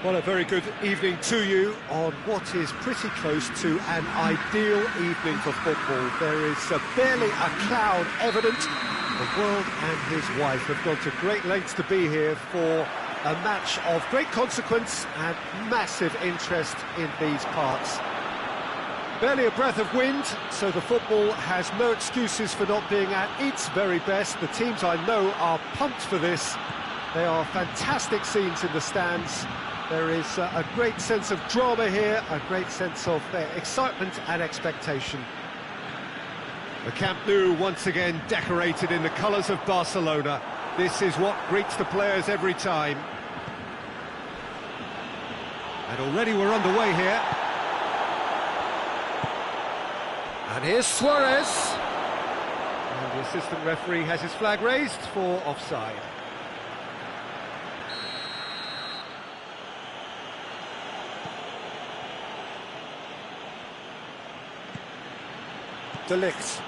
Well, a very good evening to you on what is pretty close to an ideal evening for football. There is barely a cloud evident. The world and his wife have gone to great lengths to be here for a match of great consequence and massive interest in these parts. Barely a breath of wind, so the football has no excuses for not being at its very best. The teams I know are pumped for this. They are fantastic scenes in the stands. There is a great sense of drama here, a great sense of excitement and expectation. The Camp Nou once again decorated in the colours of Barcelona. This is what greets the players every time. And already we're underway here. And here's Suarez. And the assistant referee has his flag raised for offside. Dixuha.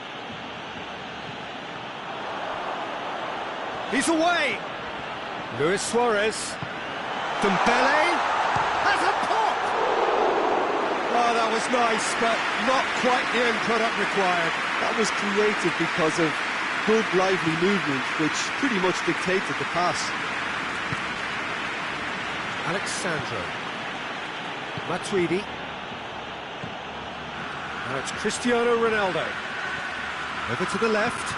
He's away. Luis Suarez. Dembele has a pop. Oh, that was nice, but not quite the end product required. That was created because of good, lively movement, which pretty much dictated the pass. Alexandro. Matuidi. Now it's Cristiano Ronaldo. Over to the left.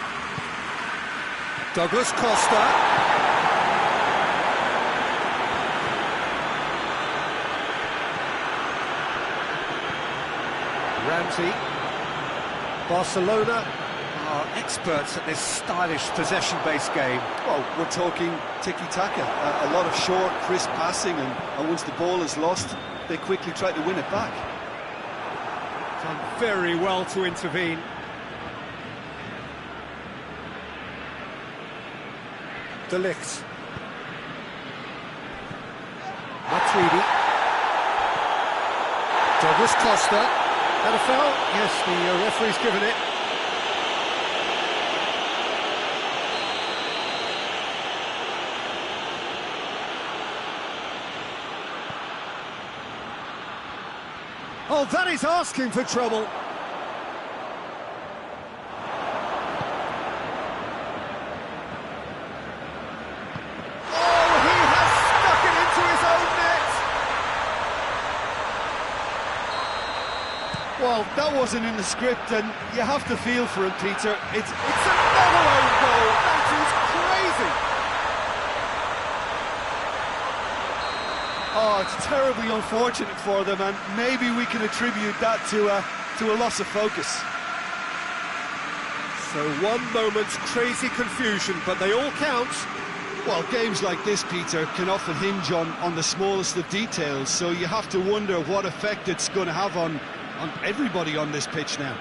Douglas Costa. Ramsey. Barcelona are experts at this stylish possession-based game. Well, we're talking tiki-taka, a lot of short, crisp passing, and once the ball is lost, they quickly try to win it back. Done very well to intervene. Dixuha. Matuidi. Douglas Costa. Had a foul? Yes, the referee's given it. Oh, that is asking for trouble. Oh, he has stuck it into his own net. Well, that wasn't in the script, and you have to feel for him, Peter. It's another own goal. That is crazy. Oh, it's terribly unfortunate for them, and maybe we can attribute that to a loss of focus. So one moment's crazy confusion, but they all count. Well, games like this, Peter, can often hinge on the smallest of details, so you have to wonder what effect it's going to have on everybody on this pitch now.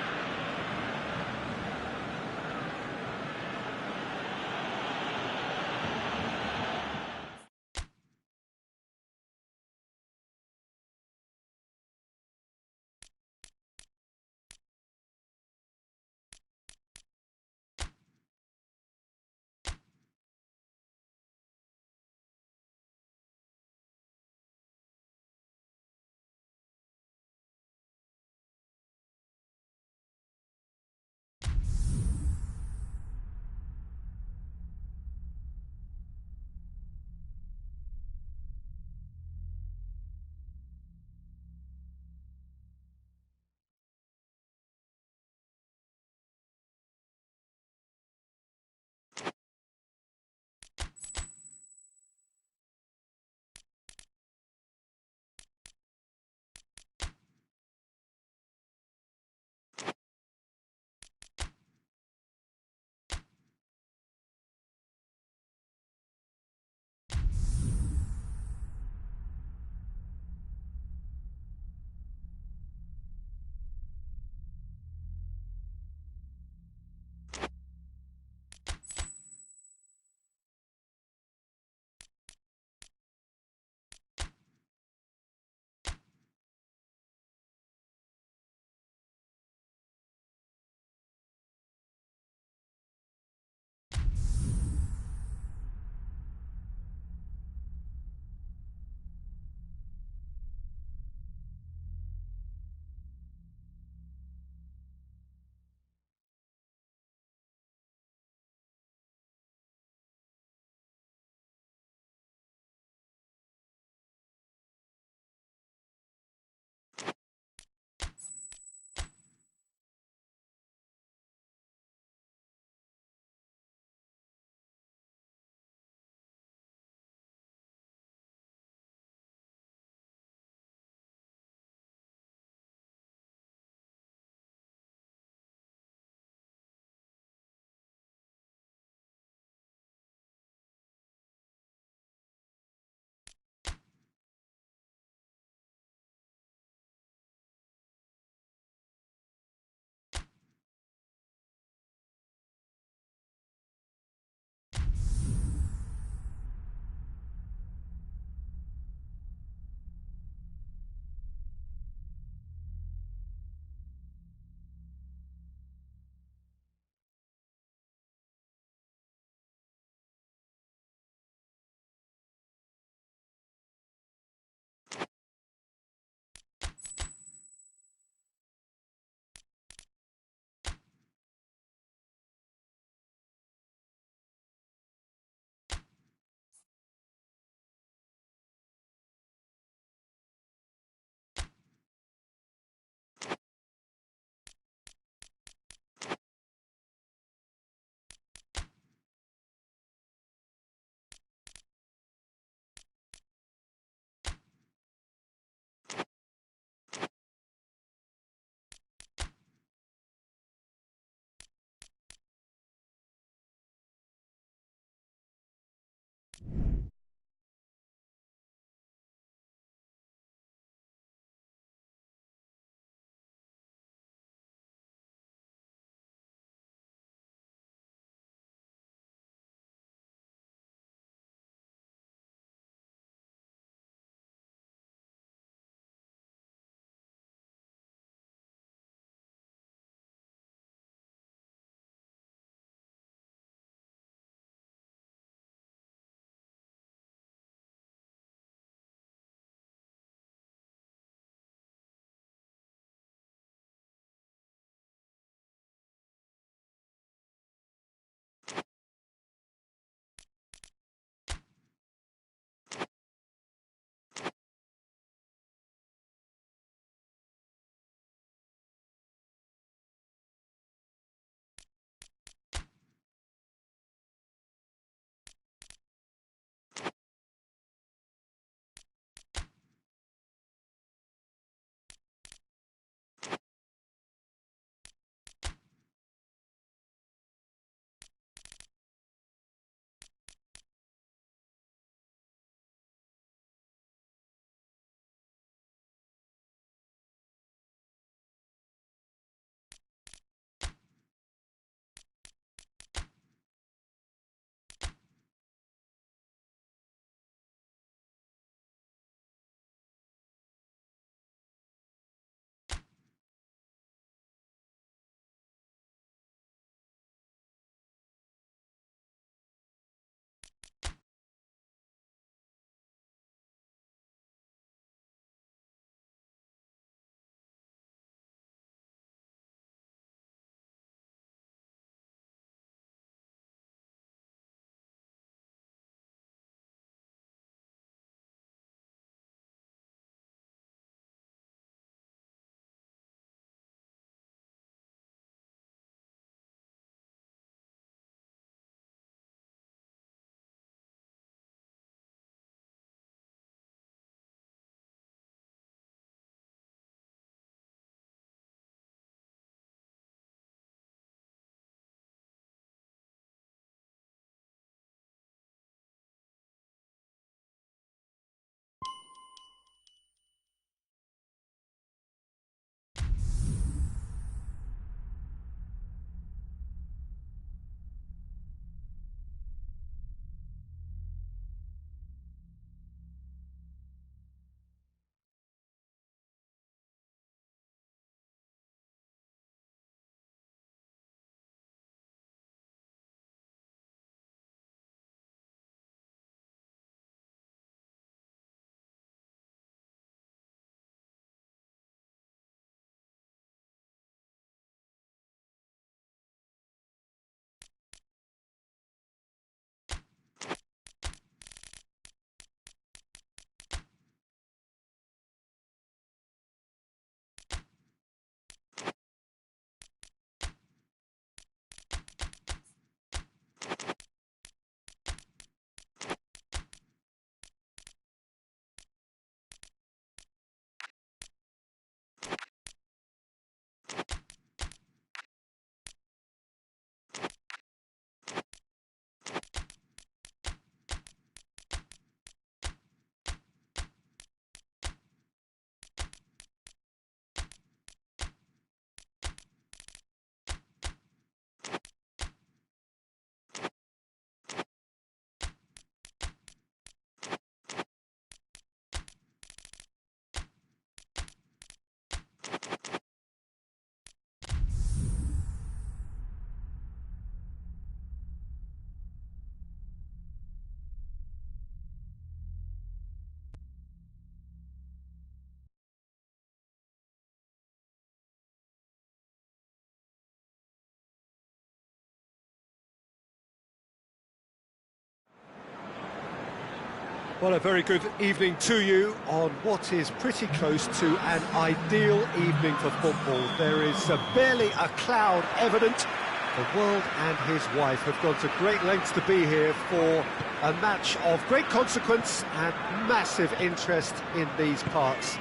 Well, a very good evening to you on what is pretty close to an ideal evening for football. There is barely a cloud evident. The world and his wife have gone to great lengths to be here for a match of great consequence and massive interest in these parts.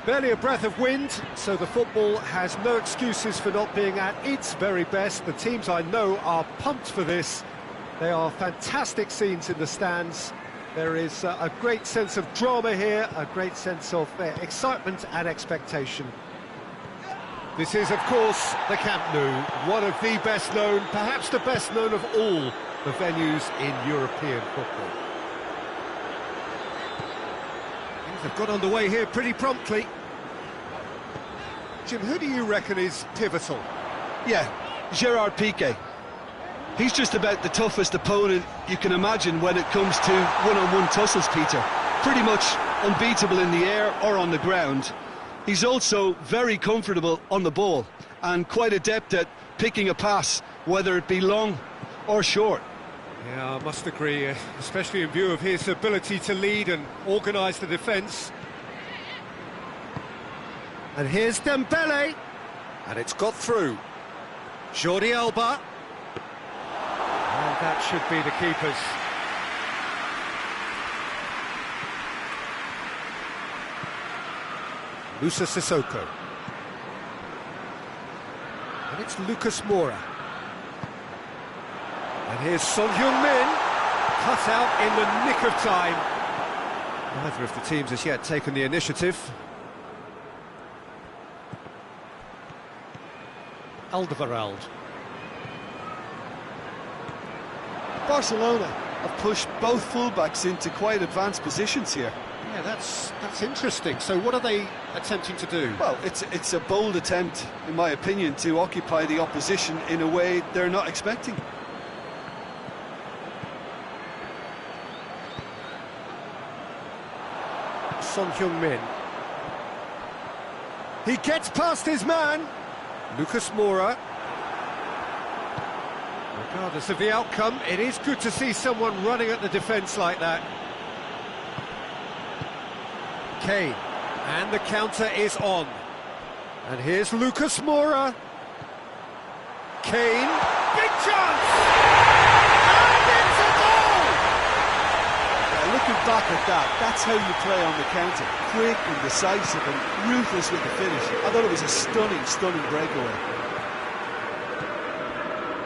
Barely a breath of wind, so the football has no excuses for not being at its very best. The teams I know are pumped for this. They are fantastic scenes in the stands. There is a great sense of drama here, a great sense of excitement and expectation. This is, of course, the Camp Nou, one of the best known, perhaps the best known of all the venues in European football. Things have got underway here pretty promptly. Jim, who do you reckon is pivotal? Yeah, Gerard Piqué. He's just about the toughest opponent you can imagine when it comes to one-on-one tussles, Peter. Pretty much unbeatable in the air or on the ground. He's also very comfortable on the ball and quite adept at picking a pass, whether it be long or short. Yeah, I must agree, especially in view of his ability to lead and organise the defence. And here's Dembele, and it's got through. Jordi Alba. And that should be the keepers. Musa Sissoko. And it's Lucas Moura. And here's Son Heung-min, cut out in the nick of time. Neither of the teams has yet taken the initiative. Alderweireld. Barcelona have pushed both fullbacks into quite advanced positions here. Yeah, that's interesting. So what are they attempting to do? Well, it's a bold attempt, in my opinion, to occupy the opposition in a way they're not expecting. Son Heung-min. He gets past his man. Lucas Moura. Regardless of the outcome, it is good to see someone running at the defence like that. Kane, and the counter is on. And here's Lucas Moura. Kane, big chance! And it's a goal! Yeah, looking back at that, that's how you play on the counter. Quick and decisive and ruthless with the finish. I thought it was a stunning breakaway.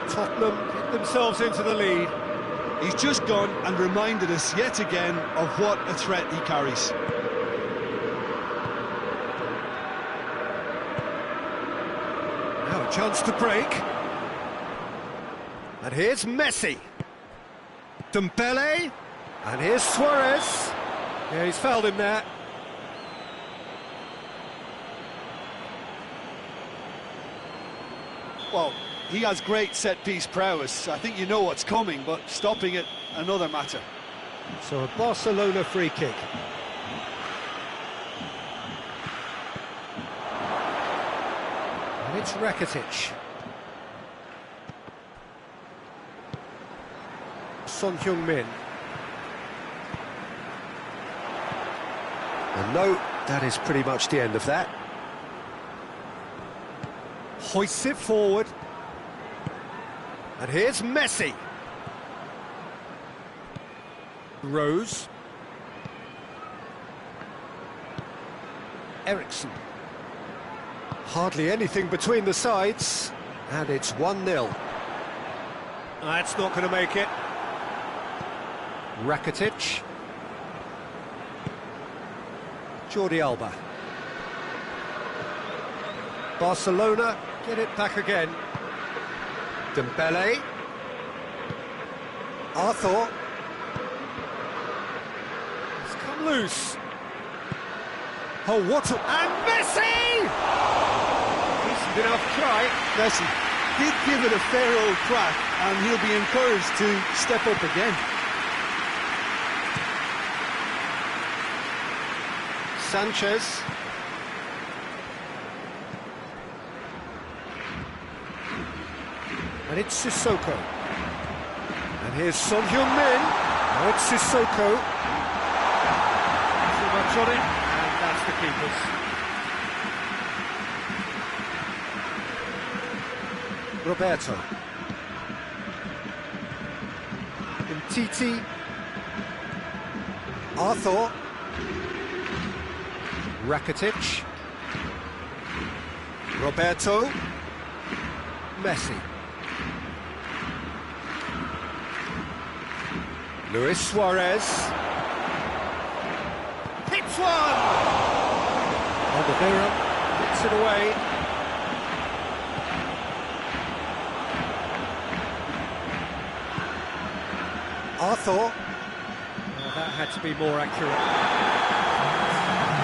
Tottenham get themselves into the lead. He's just gone and reminded us yet again of what a threat he carries. Now a chance to break. And here's Messi. Dembele. And here's Suarez. Yeah, he's fouled him there. Well, he has great set-piece prowess. I think you know what's coming, but stopping it, another matter. So a Barcelona free kick. And it's Rakitic. Son Heung-min. And no, that is pretty much the end of that. Hoists it forward. And here's Messi. Rose. Eriksson. Hardly anything between the sides. And it's 1-0. That's not going to make it. Rakitic. Jordi Alba. Barcelona get it back again. Dembele. Arthur. It's come loose. Oh, what a... And Messi! Decent enough try. Messi did give it a fair old crack, and he'll be encouraged to step up again. Sanchez. And it's Sissoko. And here's Son Heung-min. Now it's Sissoko. Too much on it, and that's the keeper's. Roberto. Titi. Arthur. Rakitic. Roberto. Messi. Luis Suarez. Hits one! Oliveira hits it away. Arthur. Well, that had to be more accurate.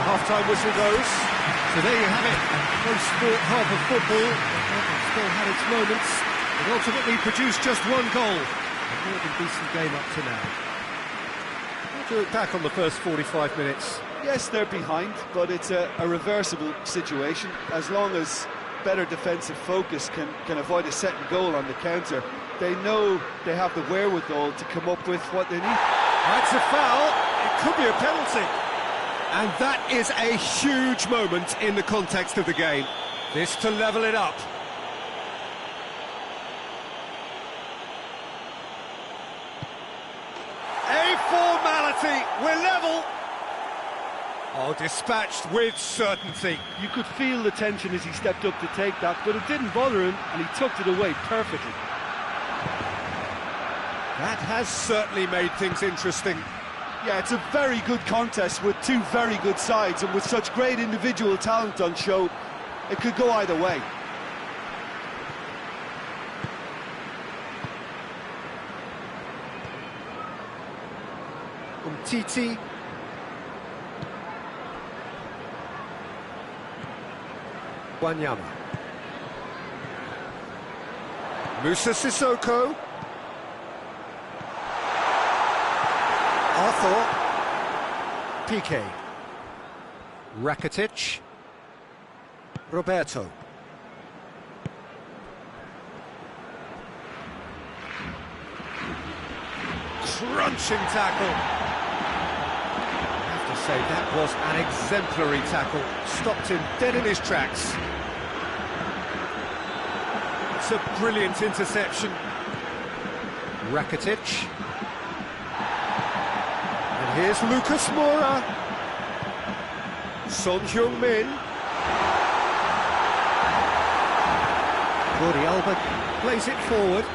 Half-time whistle goes. So there you have it. Close sport half of football. It still had its moments. It ultimately produced just one goal. A more than decent game up to now. How do you look back on the first 45 minutes? Yes, they're behind, but it's a reversible situation. As long as better defensive focus can avoid a second goal on the counter, they know they have the wherewithal to come up with what they need. That's a foul. It could be a penalty. And that is a huge moment in the context of the game. This to level it up. A formality. We're level. Oh, dispatched with certainty. You could feel the tension as he stepped up to take that, but it didn't bother him, and he tucked it away perfectly. That has certainly made things interesting. Yeah, it's a very good contest with two very good sides, and with such great individual talent on show, it could go either way. Titi. Wanyama. Musa Sissoko. Arthur. Piqué. Rakitic. Roberto. Crunching tackle. I have to say, that was an exemplary tackle. Stopped him dead in his tracks. It's a brilliant interception. Rakitic. And here's Lucas Moura. Son Heung-min. Jordi Alba plays it forward.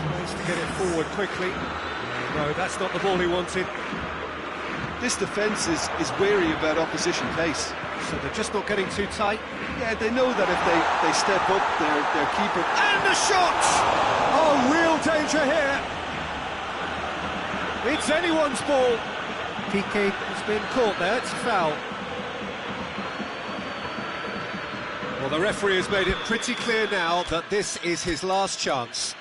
Tries to get it forward quickly. No, that's not the ball he wanted. This defence is wary about opposition pace. So they're just not getting too tight. Yeah, they know that if they step up, their keeper... And the shot! Oh, real danger here. It's anyone's ball. Piqué has been caught there, it's a foul. Well, the referee has made it pretty clear now that this is his last chance.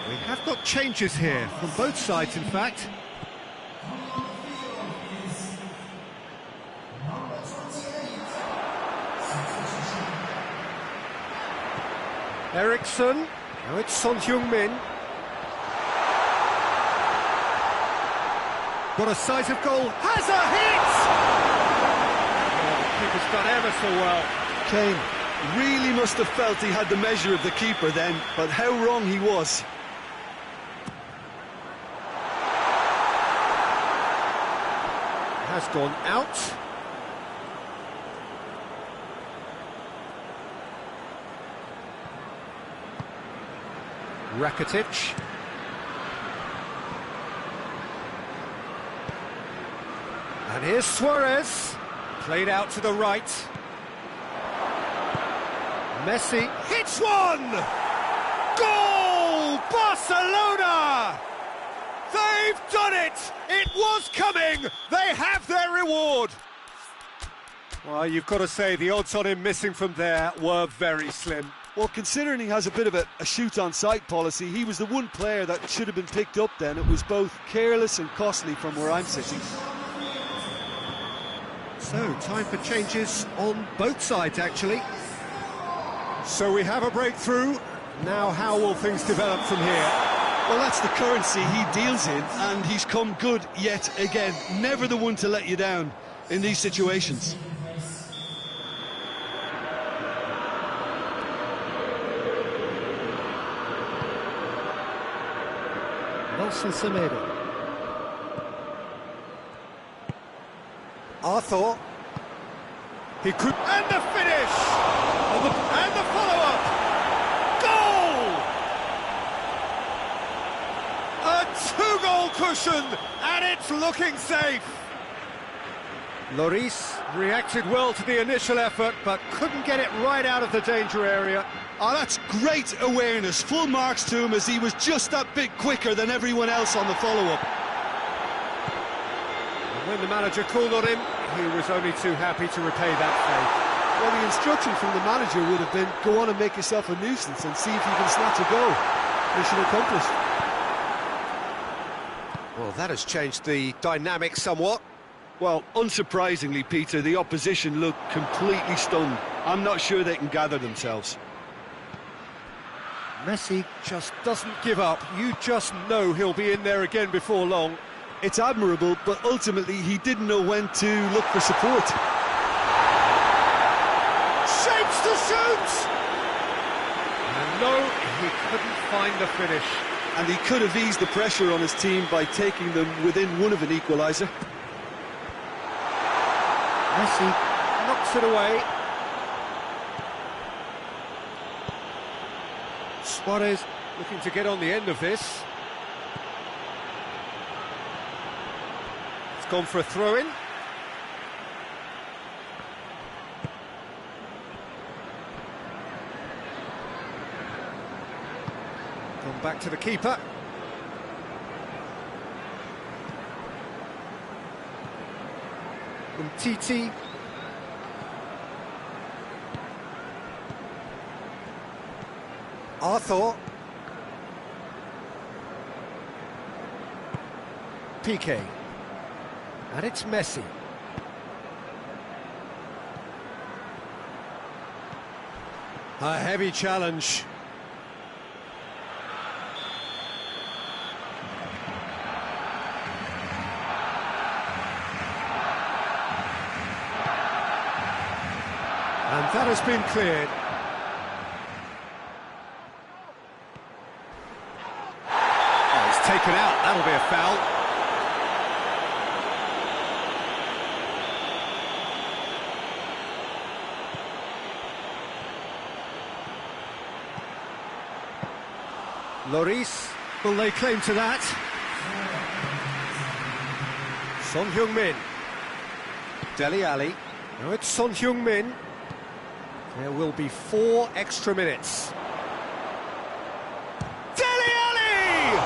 We have got changes here, from both sides in fact. Eriksson, now it's Son Heung-min. Got a sight of goal, has a hit! Oh, the keeper's done ever so well. Kane really must have felt he had the measure of the keeper then, but how wrong he was. Has gone out. Rakitic. And here's Suarez. Played out to the right. Messi hits one! Goal! Barcelona! They've done it! It was coming! They have their reward! Well, you've got to say the odds on him missing from there were very slim. Well, considering he has a bit of a shoot-on-sight policy, he was the one player that should have been picked up then. It was both careless and costly from where I'm sitting. So, time for changes on both sides, actually. So we have a breakthrough. Now, how will things develop from here? Well, that's the currency he deals in, and he's come good yet again. Never the one to let you down in these situations. Nelson Semedo. Arthur. He could... And the finish! And the follow-up! Goal! A two-goal cushion, and it's looking safe. Lloris reacted well to the initial effort, but couldn't get it right out of the danger area. Oh, that's great awareness. Full marks to him as he was just that bit quicker than everyone else on the follow-up. And when the manager called on him, he was only too happy to repay that faith. Well, the instruction from the manager would have been, go on and make yourself a nuisance and see if you can snatch a goal. Mission accomplished. Well, that has changed the dynamic somewhat. Well, unsurprisingly, Peter, the opposition look completely stunned. I'm not sure they can gather themselves. Messi just doesn't give up. You just know he'll be in there again before long. It's admirable, but ultimately he didn't know when to look for support. Shapes to shoot! And no, he couldn't find the finish. And he could have eased the pressure on his team by taking them within one of an equaliser. Messi knocks it away. Suarez looking to get on the end of this. It's gone for a throw-in. Gone back to the keeper. Titi. Arthur. Piqué. And it's Messi. A heavy challenge. And that has been cleared. Oh, it's taken out. That'll be a foul. Lloris, will they claim to that? Son Heung-min. Dele Alli. Now it's Son Heung-min. There will be 4 extra minutes. Dele Alli!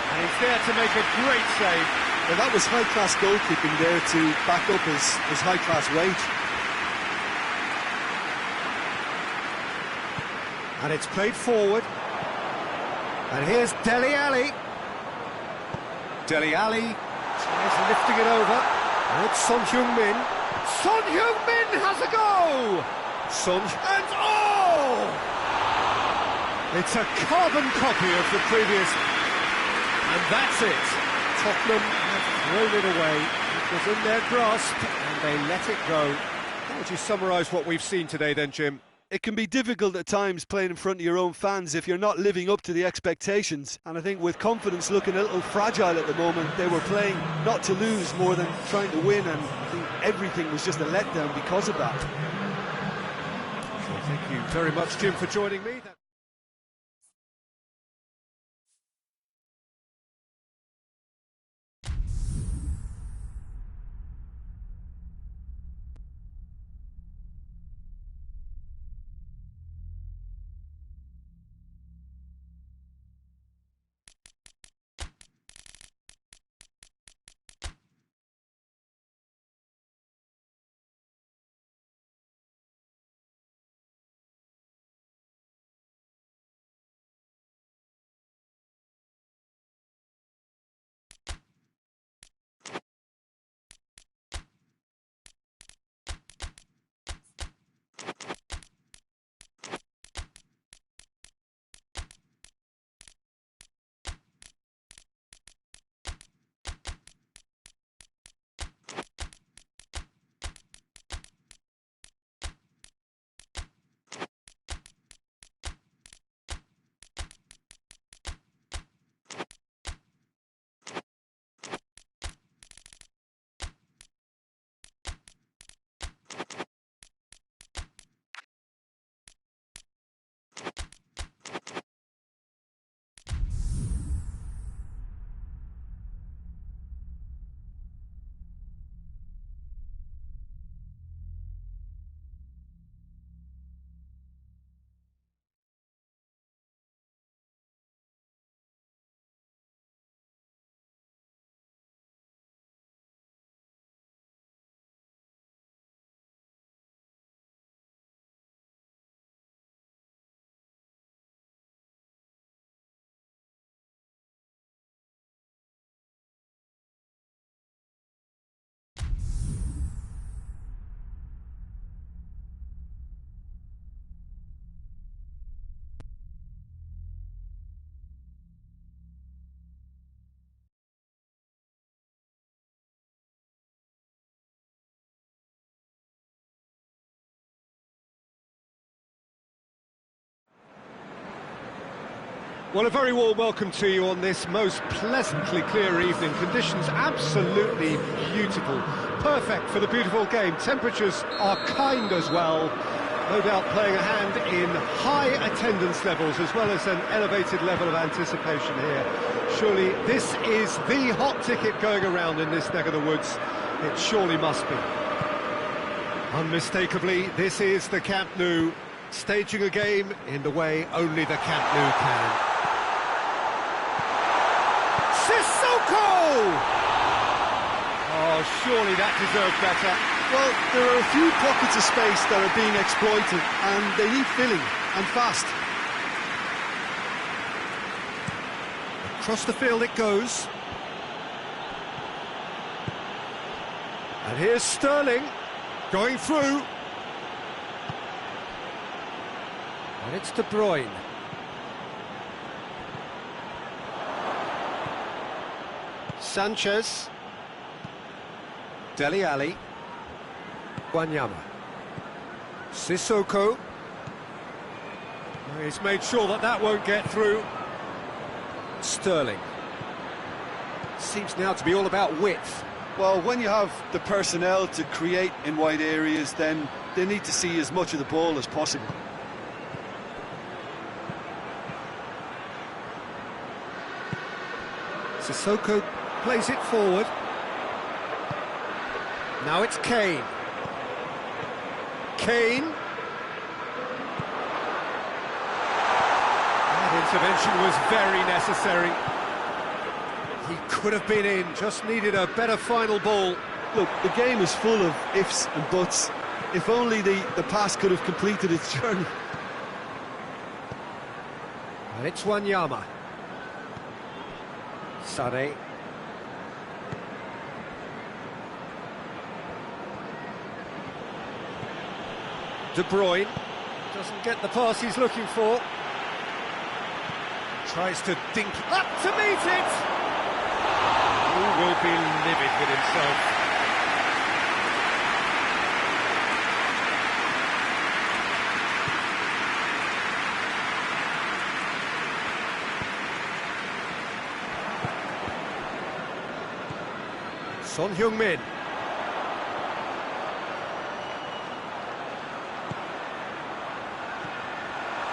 And he's there to make a great save. Well, that was high-class goalkeeping there to back up his high-class wage. And it's played forward. And here's Dele Alli. Dele Alli tries lifting it over. And it's Son Heung-min. Son Heung-min has a go! Son, and oh! It's a carbon copy of the previous. And that's it. Tottenham have thrown it away. It was in their grasp, and they let it go. How would you summarise what we've seen today then, Jim? It can be difficult at times playing in front of your own fans if you're not living up to the expectations. And I think with confidence looking a little fragile at the moment, they were playing not to lose more than trying to win, and I think everything was just a letdown because of that. Well, thank you very much, Jim, for joining me. Well, a very warm welcome to you on this most pleasantly clear evening. Conditions absolutely beautiful. Perfect for the beautiful game. Temperatures are kind as well. No doubt playing a hand in high attendance levels as well as an elevated level of anticipation here. Surely this is the hot ticket going around in this neck of the woods. It surely must be. Unmistakably, this is the Camp Nou, staging a game in the way only the Camp Nou can. Sissoko! Oh, surely that deserved better. Well, there are a few pockets of space that are being exploited, and they need filling, and fast. Across the field it goes. And here's Sterling, going through. And it's De Bruyne. Sanchez. Dele Alli. Wanyama. Sissoko. He's made sure that that won't get through. Sterling. Seems now to be all about width. Well, when you have the personnel to create in wide areas, then they need to see as much of the ball as possible. Sissoko plays it forward. Now it's Kane. Kane. That intervention was very necessary. He could have been in, just needed a better final ball. Look, the game is full of ifs and buts. If only the pass could have completed its journey. And it's Wanyama. Sané. De Bruyne doesn't get the pass he's looking for. Tries to dink up to meet it. He will be livid with himself. Son Heung-min.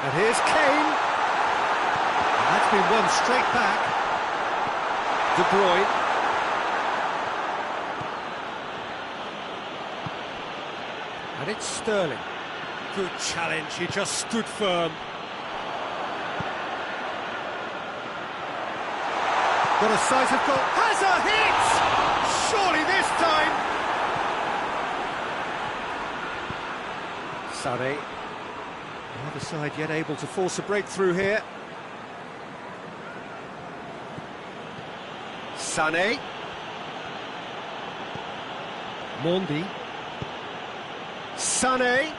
And here's Kane. And that's been won straight back. De Bruyne. And it's Sterling. Good challenge, he just stood firm. Got a sight of goal. Has a hit! Surely this time! Sané. The other side yet able to force a breakthrough here. Sané. Mondi. Sané.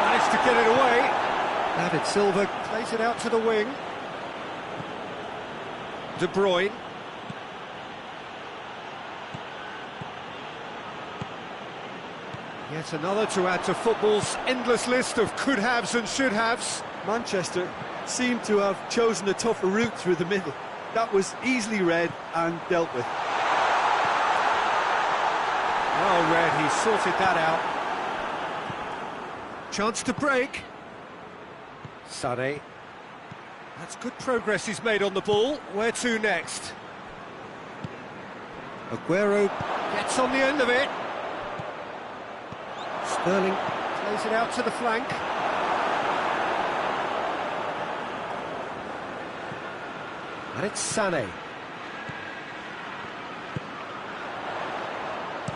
Managed to get it away. David Silva plays it out to the wing. De Bruyne. Yet another to add to football's endless list of could-haves and should-haves. Manchester seemed to have chosen a tougher route through the middle. That was easily read and dealt with. Well read, he sorted that out. Chance to break. Sané. That's good progress he's made on the ball. Where to next? Aguero gets on the end of it. Sterling plays it out to the flank. And it's Sané.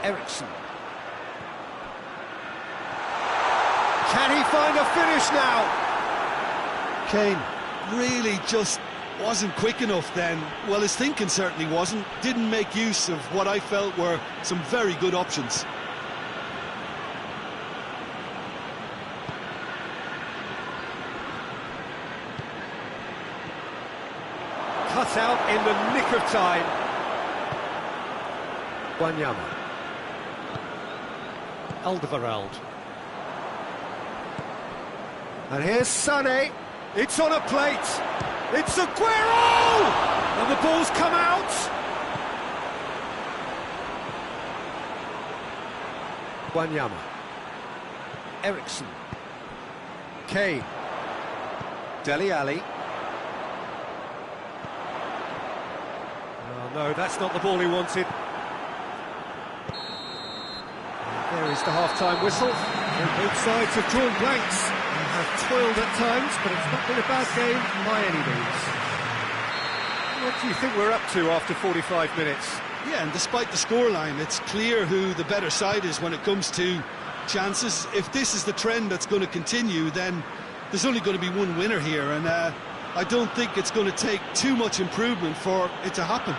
Ericsson. Can he find a finish now? Kane really just wasn't quick enough then. Well, his thinking certainly wasn't. Didn't make use of what I felt were some very good options. Cut out in the nick of time. Wanyama. Alderweireld. And here's Sané. It's on a plate. It's Aguero! And the ball's come out. Wanyama. Ericsson. Kane. Dele Alli. Oh no, that's not the ball he wanted. And there is the half-time whistle. And both sides have drawn blanks and have toiled at times, but it's not been a bad game by any means. What do you think we're up to after 45 minutes? Yeah, and despite the scoreline, it's clear who the better side is when it comes to chances. If this is the trend that's going to continue, then there's only going to be one winner here, and I don't think it's going to take too much improvement for it to happen.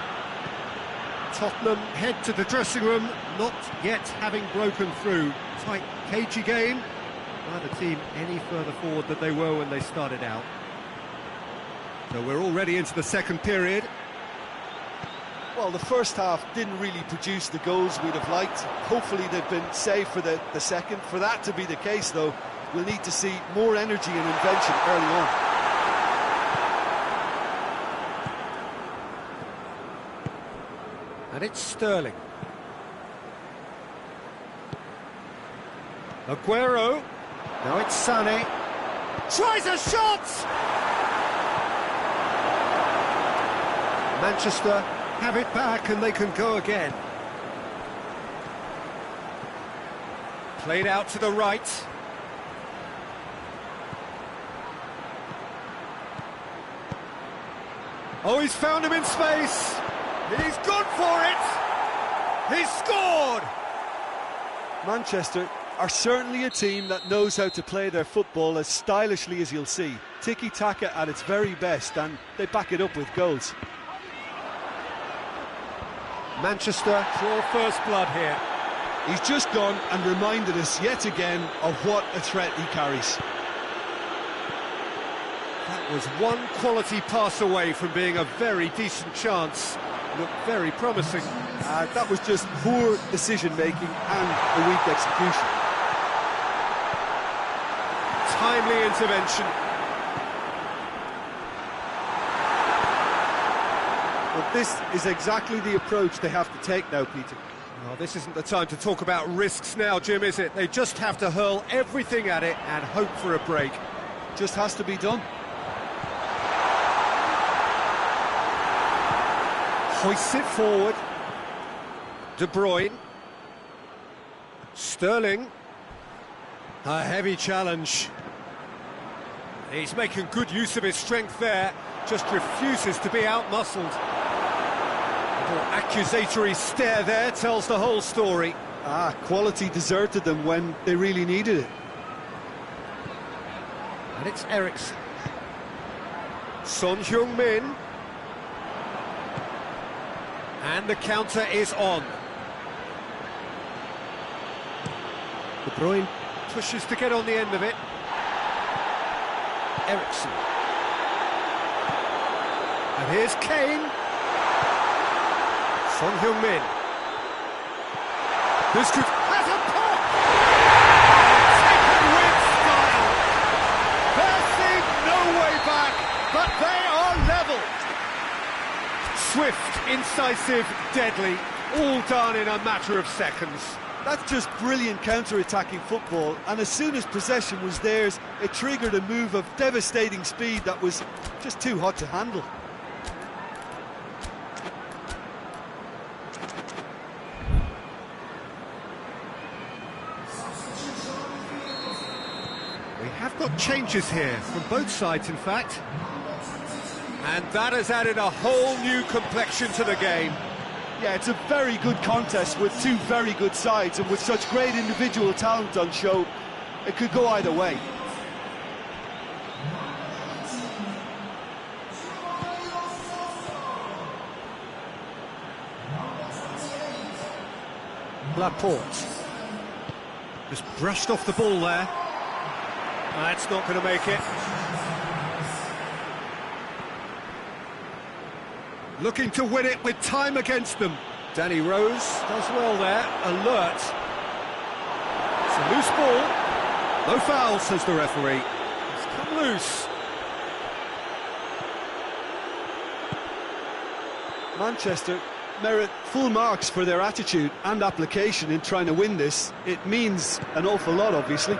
Tottenham head to the dressing room, not yet having broken through. Tight, cagey game. Neither team any further forward than they were when they started out. So we're already into the second period. Well, the first half didn't really produce the goals we'd have liked. Hopefully they've been saved for the second. For that to be the case, though, we'll need to see more energy and invention early on. And it's Sterling. Aguero. Now it's Sané. Tries a shot! Manchester have it back and they can go again. Played out to the right. Oh, he's found him in space. He's gone for it. He's scored. Manchester are certainly a team that knows how to play their football as stylishly as you'll see. Tiki-taka at its very best, and they back it up with goals. Manchester draw first blood here. He's just gone and reminded us yet again of what a threat he carries. That was one quality pass away from being a very decent chance. Looked very promising. That was just poor decision-making and a weak execution. Timely intervention. But this is exactly the approach they have to take now, Peter. Well, this isn't the time to talk about risks now, Jim, is it? They just have to hurl everything at it and hope for a break. Just has to be done. Hoists it forward. De Bruyne. Sterling. A heavy challenge. He's making good use of his strength there. Just refuses to be out-muscled. A little accusatory stare there tells the whole story. Quality deserted them when they really needed it. And it's Ericsson. Son Heung-min. And the counter is on. De Bruyne pushes to get on the end of it. Ericsson. And here's Kane. Son Heung-min. This could... has a pop! Taken with style. There seemed no way back, but they are level. Swift, incisive, deadly, all done in a matter of seconds. That's just brilliant counter-attacking football, and as soon as possession was theirs, it triggered a move of devastating speed that was just too hot to handle. We have got changes here, from both sides in fact. And that has added a whole new complexion to the game. Yeah, it's a very good contest with two very good sides, and with such great individual talent on show, it could go either way. Laporte. Just brushed off the ball there. That's not going to make it. Looking to win it with time against them. Danny Rose does well there, alert. It's a loose ball. No foul, says the referee. He's come loose. Manchester merit full marks for their attitude and application in trying to win this. It means an awful lot, obviously.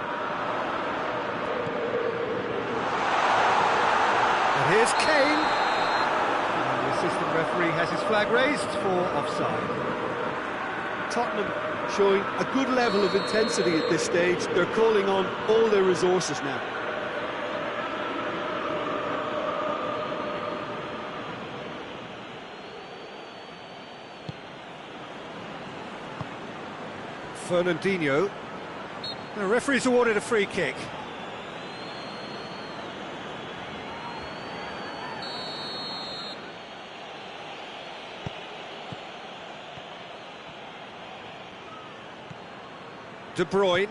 And here's Kane. And the assistant referee has his flag raised for offside. Tottenham showing a good level of intensity at this stage. They're calling on all their resources now. Fernandinho. The referee's awarded a free kick. De Bruyne.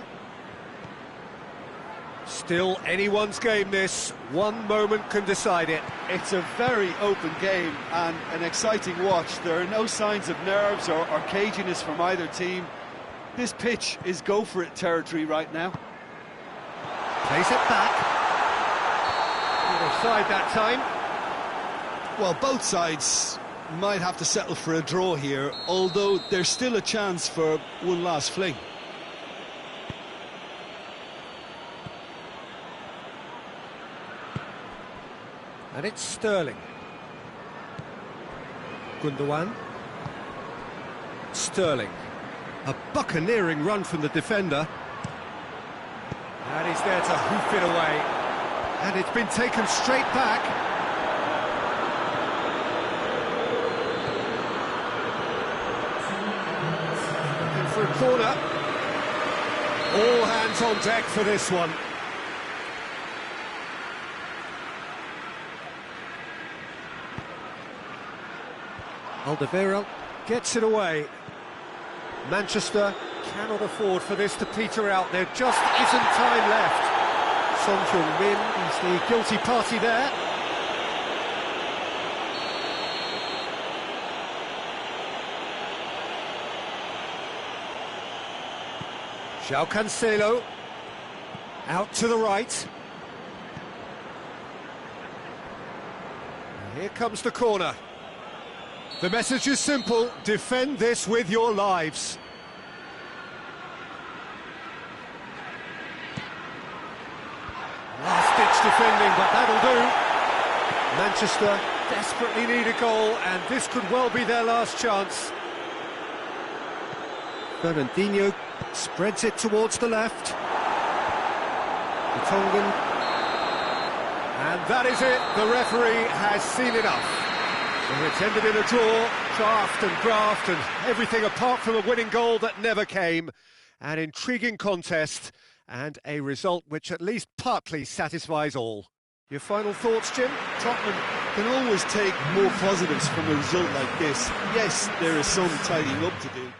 Still anyone's game this. One moment can decide it. It's a very open game and an exciting watch. There are no signs of nerves or caginess from either team. This pitch is go-for-it territory right now. Plays it back. Offside that time. Well, both sides might have to settle for a draw here, although there's still a chance for one last fling. And it's Sterling. Gundogan. Sterling. A buccaneering run from the defender. And he's there to hoof it away. And it's been taken straight back. Looking for a corner. All hands on deck for this one. Alderweireld gets it away. Manchester cannot afford for this to peter out. There just isn't time left. Son Heung-min is the guilty party there. João Cancelo out to the right. Here comes the corner. The message is simple: defend this with your lives. Last-ditch defending, but that'll do. Manchester desperately need a goal, and this could well be their last chance. Fernandinho spreads it towards the left. Tongan. And that is it. The referee has seen enough. Well, it's ended in a draw, draft and graft and everything apart from a winning goal that never came. An intriguing contest and a result which at least partly satisfies all. Your final thoughts, Jim? Tottenham can always take more positives from a result like this. Yes, there is some tidying up to do.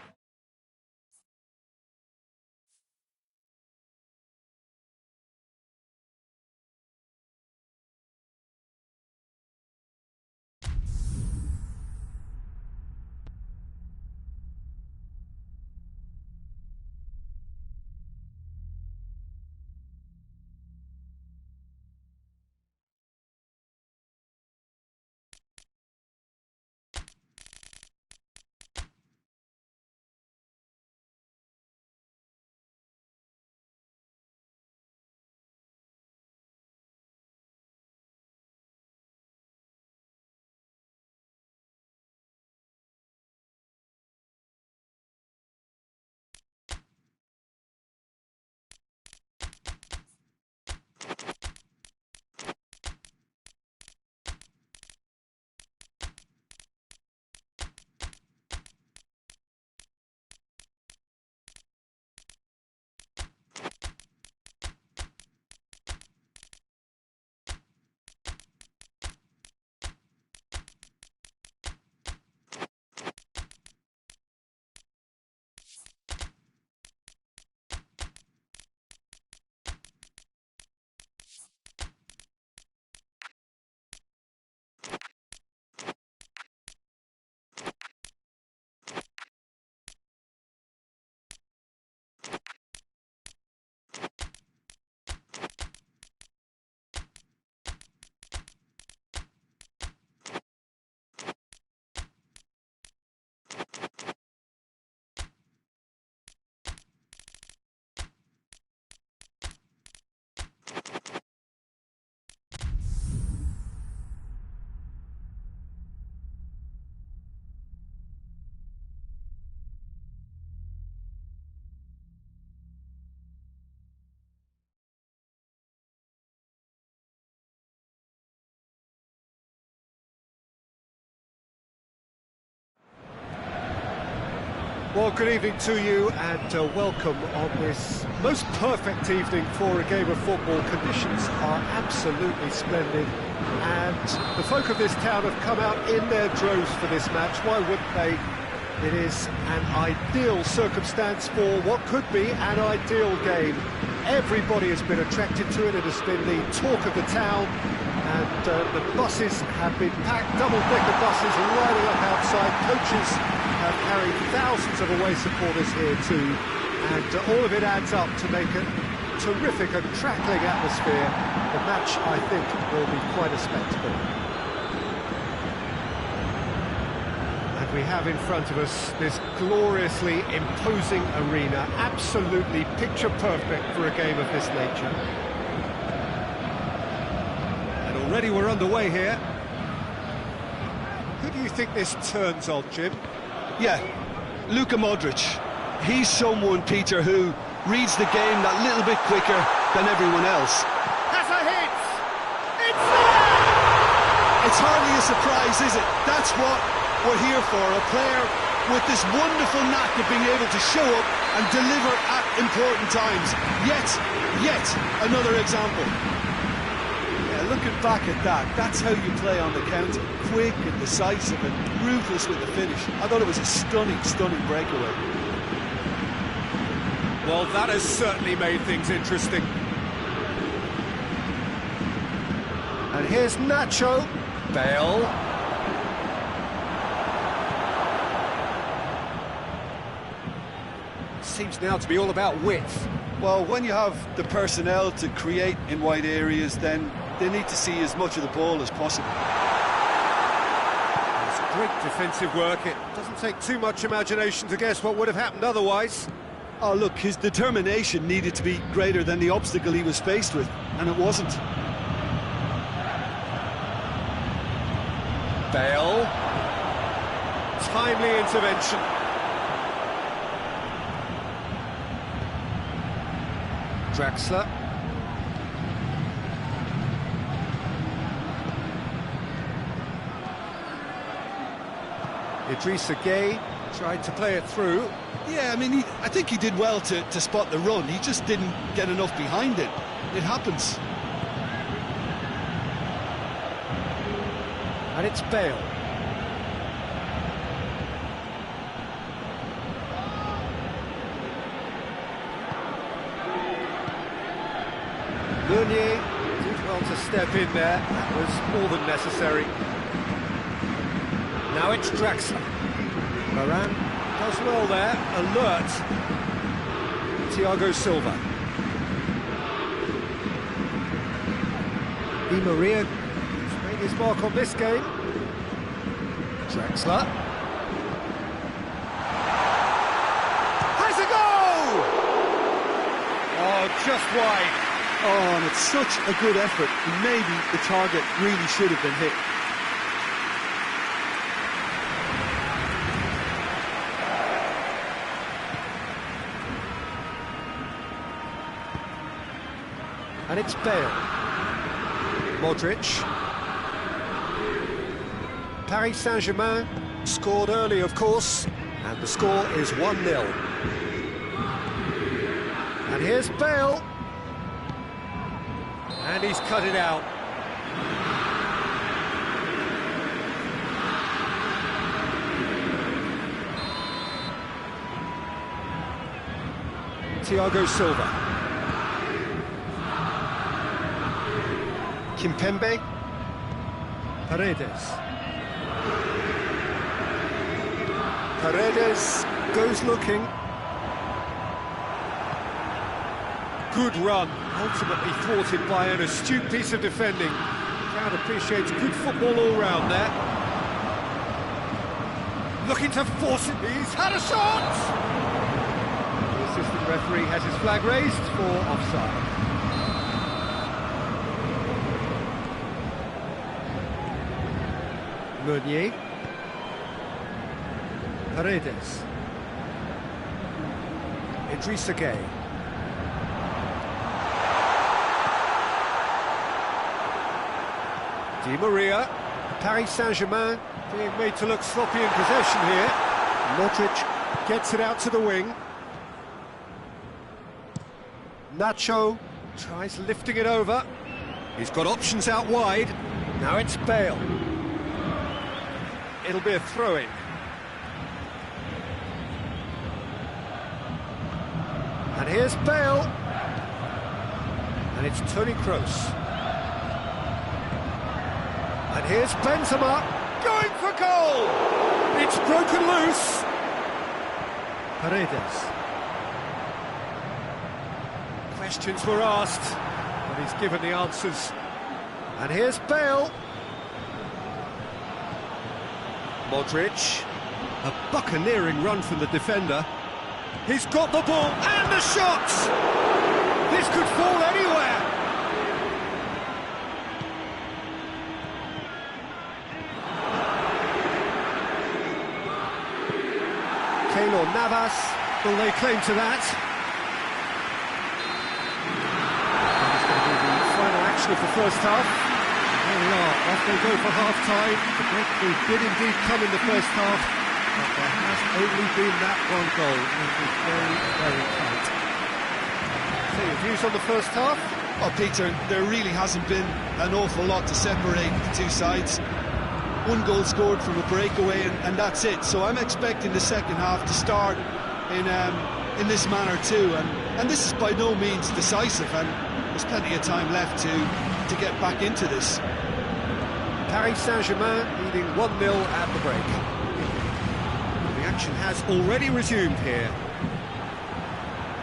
Well, good evening to you and welcome on this most perfect evening for a game of football. Conditions are absolutely splendid and the folk of this town have come out in their droves for this match. Why wouldn't they? It is an ideal circumstance for what could be an ideal game. Everybody has been attracted to it. It has been the talk of the town and the buses have been packed, double-decker buses lining up outside. Coaches have carried thousands of away supporters here too, and all of it adds up to make a terrific and crackling atmosphere. The match, I think, will be quite a spectacle. And we have in front of us this gloriously imposing arena, absolutely picture perfect for a game of this nature. And already we're underway here. Who do you think this turns on, Jim? Yeah, Luka Modric. He's someone, Peter, who reads the game that little bit quicker than everyone else. Has a hit! It's there! It's hardly a surprise, is it? That's what we're here for, a player with this wonderful knack of being able to show up and deliver at important times. Yet another example. Looking back at that, that's how you play on the counter. Quick and decisive and ruthless with the finish. I thought it was a stunning breakaway. Well, that has certainly made things interesting. And here's Nacho. Bale. Seems now to be all about width. Well, when you have the personnel to create in wide areas, then they need to see as much of the ball as possible. It's great defensive work. It doesn't take too much imagination to guess what would have happened otherwise. Oh, look, his determination needed to be greater than the obstacle he was faced with, and it wasn't. Bale. Timely intervention. Draxler. Idrissa Gueye tried to play it through. Yeah, I mean, I think he did well to spot the run. He just didn't get enough behind it. It happens. And it's Bale. Meunier did well to step in there. That was more than necessary. Now it's Draxler. Moran does well there, alert. Thiago Silva. Di Maria has made his mark on this game. Draxler. Has a goal! Oh, just wide. Oh, and it's such a good effort. Maybe the target really should have been hit. And it's Bale. Modric. Paris Saint-Germain scored early, of course, and the score is 1-0. And here's Bale. And he's cut it out. Thiago Silva. Kimpembe. Paredes. Paredes goes looking. Good run, ultimately thwarted by an astute piece of defending. Crowd appreciates good football all round there. Looking to force it, he's had a shot! The assistant referee has his flag raised for offside. Meunier. Paredes. Idrissa Gueye. Di Maria. Paris Saint-Germain being made to look sloppy in possession here. Modric gets it out to the wing. Nacho tries lifting it over. He's got options out wide. Now it's Bale. It'll be a throw-in. And here's Bale. And it's Toni Kroos. And here's Benzema, going for goal! It's broken loose. Paredes. Questions were asked, but he's given the answers. And here's Bale. Modric. A buccaneering run from the defender. He's got the ball and the shot! This could fall anywhere. Keylor Navas, will they claim to that? It's going to be the final action of the first half. There we are, off they go for half-time. The breakthrough did indeed come in the first half, but there has only been that one goal, and it was very, very tight. So your views on the first half? Well, Peter, there really hasn't been an awful lot to separate the two sides. One goal scored from a breakaway, and that's it. So I'm expecting the second half to start in this manner too. And this is by no means decisive, and there's plenty of time left to get back into this. Paris Saint-Germain leading 1-0 at the break. The action has already resumed here.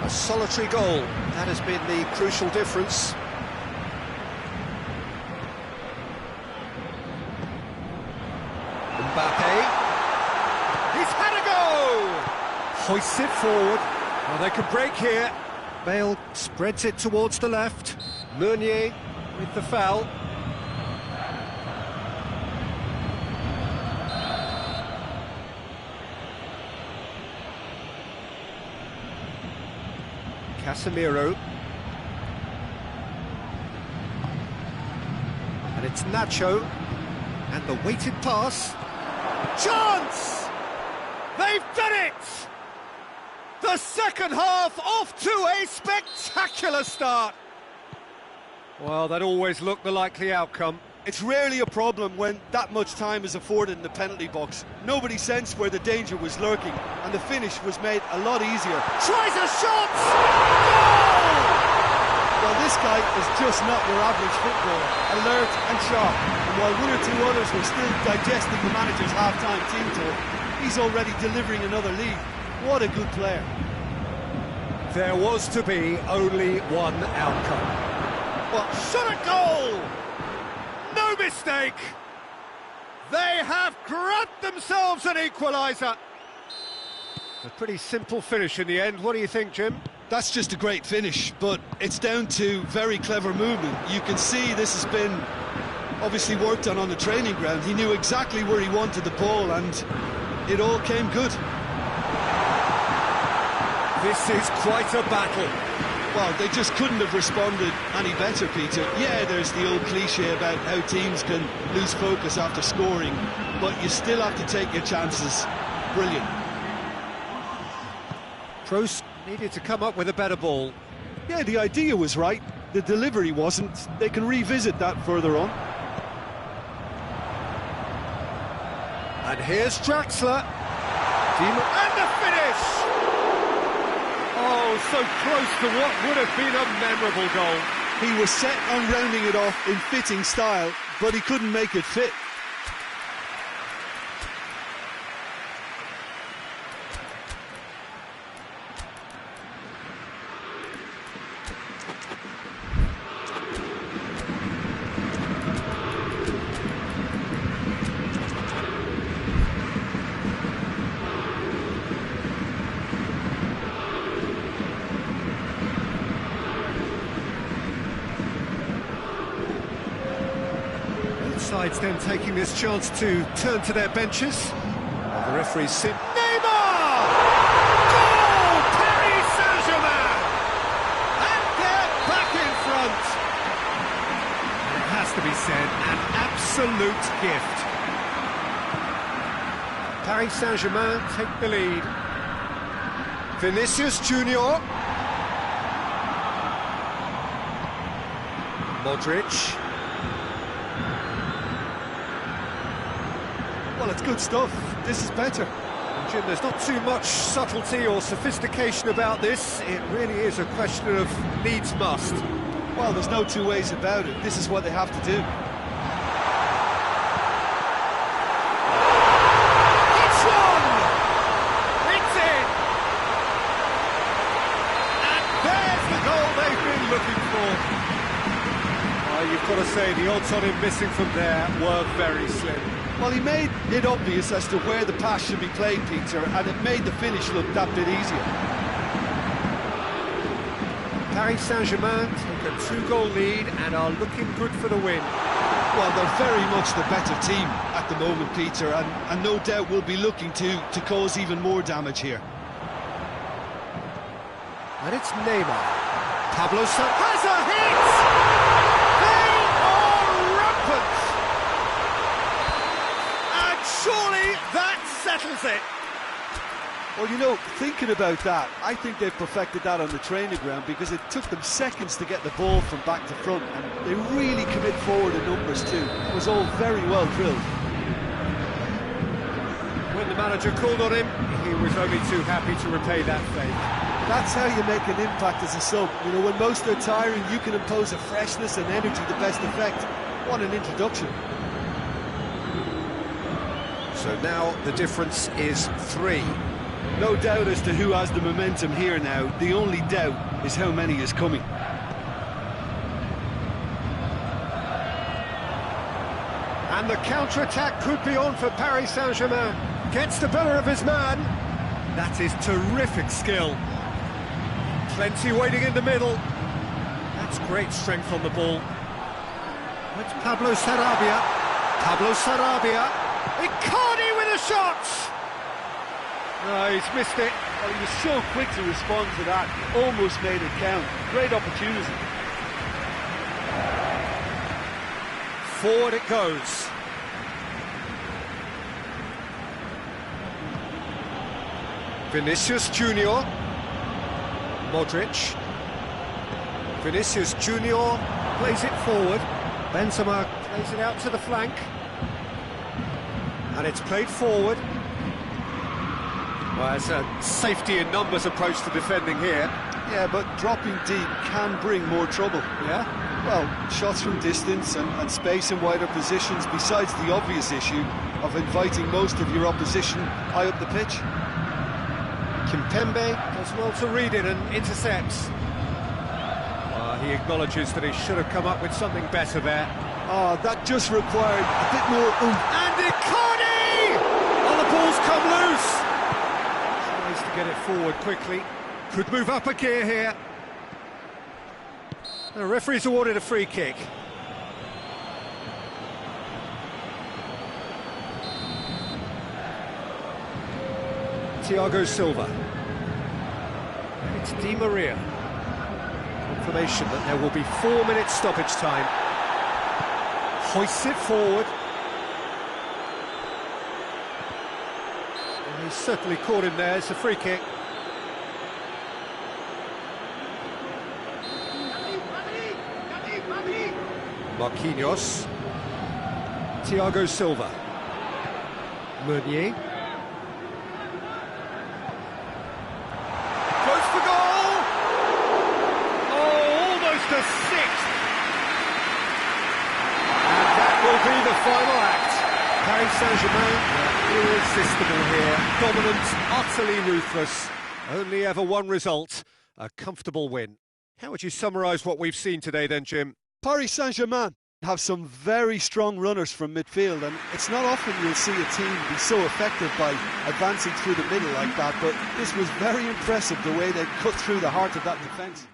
A solitary goal, that has been the crucial difference. Mbappe. He's had a go! Hoists it forward. Well, they can break here. Bale spreads it towards the left. Meunier with the foul. Casemiro. And it's Nacho. And the weighted pass. Chance! They've done it! The second half off to a spectacular start. Well, that always looked the likely outcome. It's rarely a problem when that much time is afforded in the penalty box. Nobody sensed where the danger was lurking, and the finish was made a lot easier. Tries a shot! Goal! Well, this guy is just not your average footballer, alert and sharp. And while one or two others were still digesting the manager's half-time team talk, he's already delivering another lead. What a good player. There was to be only one outcome. But shot a goal! No mistake! They have grabbed themselves an equaliser. A pretty simple finish in the end. What do you think, Jim? That's just a great finish, but it's down to very clever movement. You can see this has been obviously worked on the training ground. He knew exactly where he wanted the ball, and it all came good. This is quite a battle. Well, they just couldn't have responded any better, Peter. Yeah, there's the old cliche about how teams can lose focus after scoring, but you still have to take your chances. Brilliant. Kroos needed to come up with a better ball. Yeah, the idea was right. The delivery wasn't. They can revisit that further on. And here's Draxler. And the finish! Oh, so close to what would have been a memorable goal. He was set on rounding it off in fitting style, but he couldn't make it fit. sides then taking this chance to turn to their benches. Well, the referee's seen Neymar! Goal! Paris Saint-Germain! And they're back in front! And it has to be said, an absolute gift. Paris Saint-Germain take the lead. Vinicius Junior. Modric. Well, it's good stuff. This is better. Jim, there's not too much subtlety or sophistication about this. It really is a question of needs must. Well, there's no two ways about it. This is what they have to do. It's one! It's in! And there's the goal they've been looking for. You've got to say, the odds on him missing from there were very slim. Well, he made it obvious as to where the pass should be played, Peter, and it made the finish look that bit easier. Paris Saint-Germain take a 2-goal lead and are looking good for the win. Well, they're very much the better team at the moment, Peter, and no doubt will be looking to cause even more damage here. And it's Neymar. Pablo has a hit! They are rampant! And surely that settles it. Well, you know, thinking about that, I think they've perfected that on the training ground because it took them seconds to get the ball from back to front, and they really commit forward in numbers too. It was all very well drilled. When the manager called on him, he was only too happy to repay that favour. That's how you make an impact as a sub. You know, when most are tiring, you can impose a freshness and energy to best effect. What an introduction. So now the difference is 3. No doubt as to who has the momentum here now. The only doubt is how many is coming. And the counter-attack could be on for Paris Saint-Germain. Gets the better of his man. That is terrific skill. Plenty waiting in the middle. That's great strength on the ball. It's Pablo Sarabia. Pablo Sarabia. Icardi with a shot! No, he's missed it. Well, he was so quick to respond to that. Almost made it count. Great opportunity. Forward it goes. Vinicius Junior. Modric. Vinicius Junior plays it forward. Benzema plays it out to the flank. And it's played forward. Well, it's a safety in numbers approach to defending here. Yeah, but dropping deep can bring more trouble. Yeah? Well, shots from distance and space in wider positions, besides the obvious issue of inviting most of your opposition high up the pitch. Kimpembe does well to read it and intercepts. He acknowledges that he should have come up with something better there. Oh, that just required a bit more oomph. And Icardi! Oh, the ball's come loose! Tries to get it forward quickly. Could move up a gear here. The referee's awarded a free kick. Thiago Silva. It's Di Maria. Confirmation that there will be 4 minutes stoppage time. Hoists it forward. And he's certainly caught him there. It's a free kick. Marquinhos. Thiago Silva. Meunier. Goes for goal! Oh, almost a sixth! And that will be the final act. Paris Saint-Germain, irresistible here. Dominant, utterly ruthless. Only ever one result, a comfortable win. How would you summarise what we've seen today then, Jim? Paris Saint-Germain have some very strong runners from midfield, and it's not often you'll see a team be so effective by advancing through the middle like that, but this was very impressive the way they cut through the heart of that defence.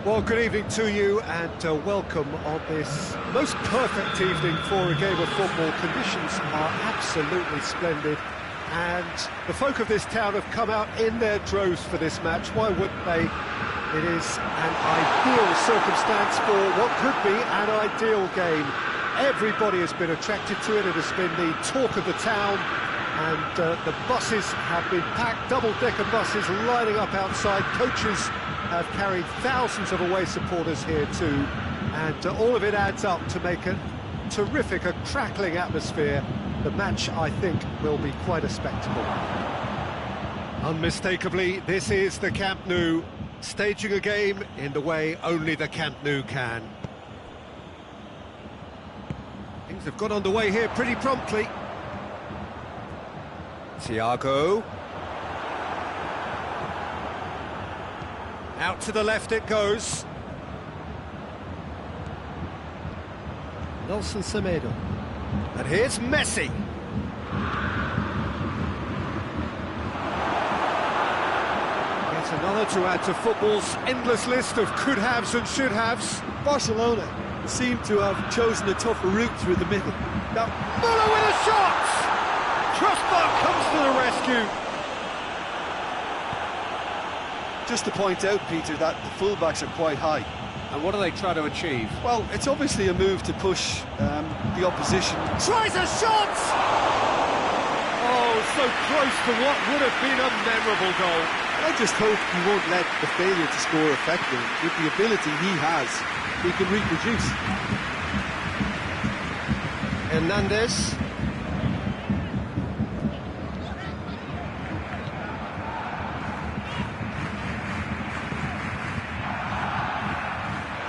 Well, good evening to you and welcome on this most perfect evening for a game of football. Conditions are absolutely splendid and the folk of this town have come out in their droves for this match. Why wouldn't they? It is an ideal circumstance for what could be an ideal game. Everybody has been attracted to it. It has been the talk of the town. And the buses have been packed, double-decker buses lining up outside. Coaches have carried thousands of away supporters here too. And all of it adds up to make a terrific, a crackling atmosphere. The match, I think, will be quite a spectacle. Unmistakably, this is the Camp Nou, staging a game in the way only the Camp Nou can. Things have got underway here pretty promptly. Thiago. Out to the left it goes. Nelson Semedo. And here's Messi. Yet another to add to football's endless list of could-haves and should-haves. Barcelona seem to have chosen a tougher route through the middle. Now, Muller with a shot! Crossbar comes to the rescue. Just to point out, Peter, that the fullbacks are quite high. And what are they trying to achieve? Well, it's obviously a move to push the opposition. Tries a shot! Oh, so close to what would have been a memorable goal. I just hope he won't let the failure to score affect him. With the ability he has, he can reproduce. Hernandez.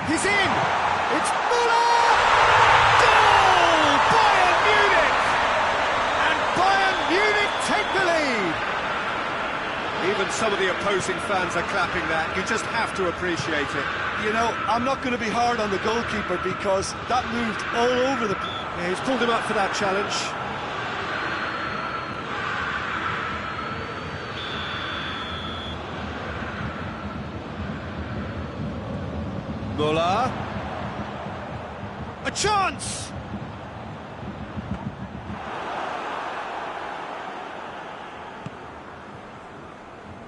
He's in! It's Muller! Goal! Bayern Munich! And Bayern Munich take the lead! Even some of the opposing fans are clapping that. You just have to appreciate it. You know, I'm not going to be hard on the goalkeeper because that moved all over the place. Yeah, he's pulled him up for that challenge. Muller. A chance!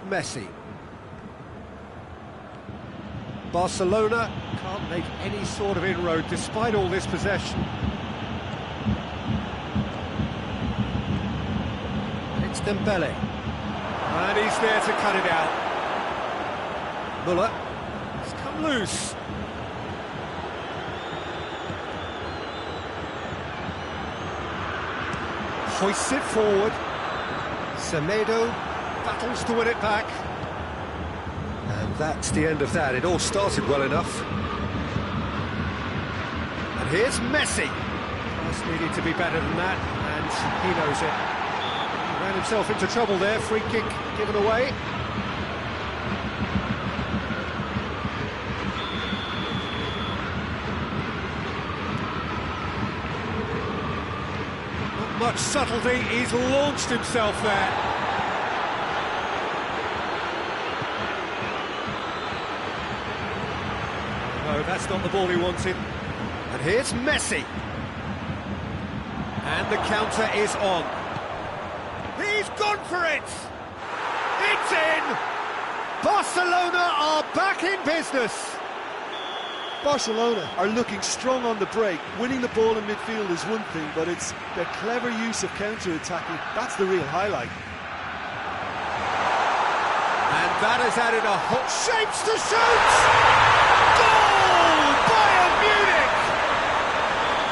Messi. Barcelona can't make any sort of inroad despite all this possession. It's Dembele. And he's there to cut it out. Muller. It's come loose. Hoists it forward. Semedo battles to win it back. And that's the end of that. It all started well enough. And here's Messi. Pass needed to be better than that, and he knows it. He ran himself into trouble there. Free kick given away. Much subtlety, he's launched himself there. No, that's not the ball he wanted. And here's Messi. And the counter is on. He's gone for it! It's in! Barcelona are back in business! Barcelona are looking strong on the break. Winning the ball in midfield is one thing, but it's the clever use of counter-attacking. That's the real highlight. And that has added a hot shapes to shoot! Goal! Bayern Munich!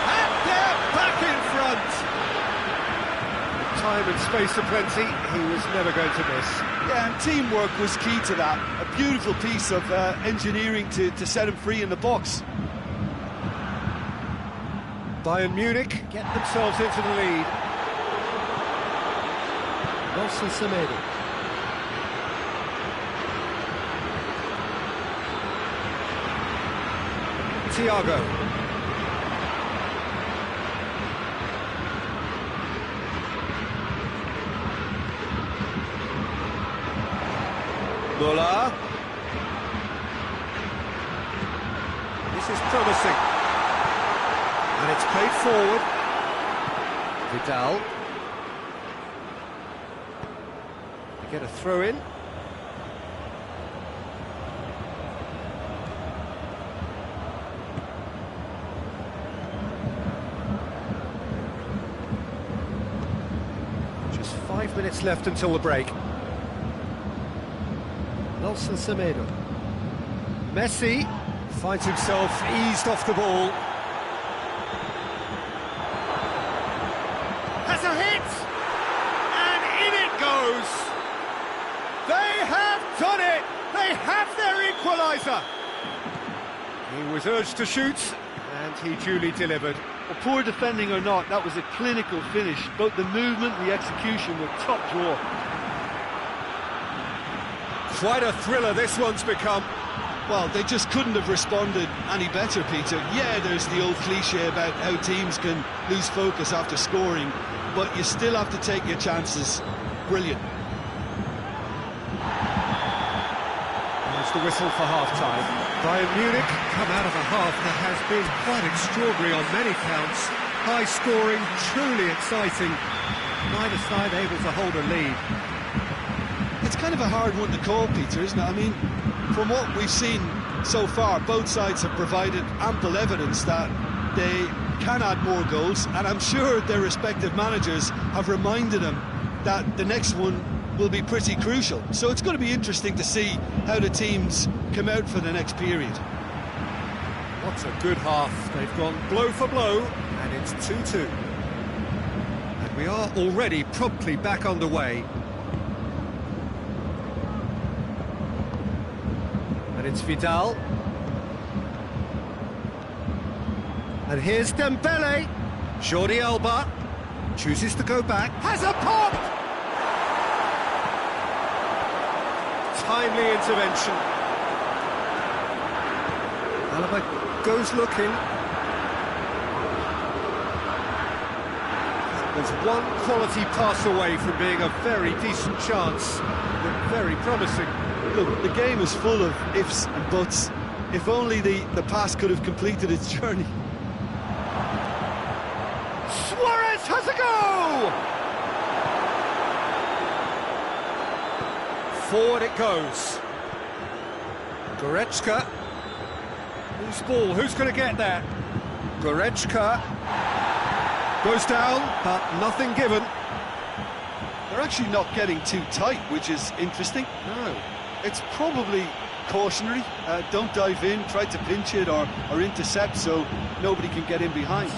And they're back in front! Time and space aplenty, he was never going to miss. Yeah, and teamwork was key to that. A beautiful piece of engineering to set him free in the box. Bayern Munich get themselves into the lead. Nelson Semedo. Thiago. Muller. This is promising. And it's played forward. Vidal. They get a throw in. Just 5 minutes left until the break. Nelson Semedo. Messi finds himself eased off the ball. Has a hit! And in it goes! They have done it! They have their equaliser! He was urged to shoot, and he duly delivered. Well, poor defending or not, that was a clinical finish. Both the movement and the execution were top drawer. Quite a thriller this one's become. Well, they just couldn't have responded any better, Peter. Yeah, there's the old cliche about how teams can lose focus after scoring, but you still have to take your chances. Brilliant. There's the whistle for half-time. Bayern Munich come out of a half that has been quite extraordinary on many counts. High scoring, truly exciting. Neither side able to hold a lead. It's kind of a hard one to call, Peter, isn't it? I mean, from what we've seen so far, both sides have provided ample evidence that they can add more goals, and I'm sure their respective managers have reminded them that the next one will be pretty crucial. So it's going to be interesting to see how the teams come out for the next period. What a good half. They've gone blow for blow, and it's 2-2. And we are already promptly back underway. And it's Vidal. And here's Dembele. Jordi Alba chooses to go back. Has a pop! Timely intervention. Alba goes looking. There's one quality pass away from being a very decent chance. Looked very promising. Look, the game is full of ifs and buts. If only the pass could have completed its journey. Suarez has a go! Forward it goes. Goretzka. Who's ball? Who's going to get there? Goretzka. Goes down, but nothing given. They're actually not getting too tight, which is interesting. No. It's probably cautionary. Don't dive in, try to pinch it or intercept so nobody can get in behind.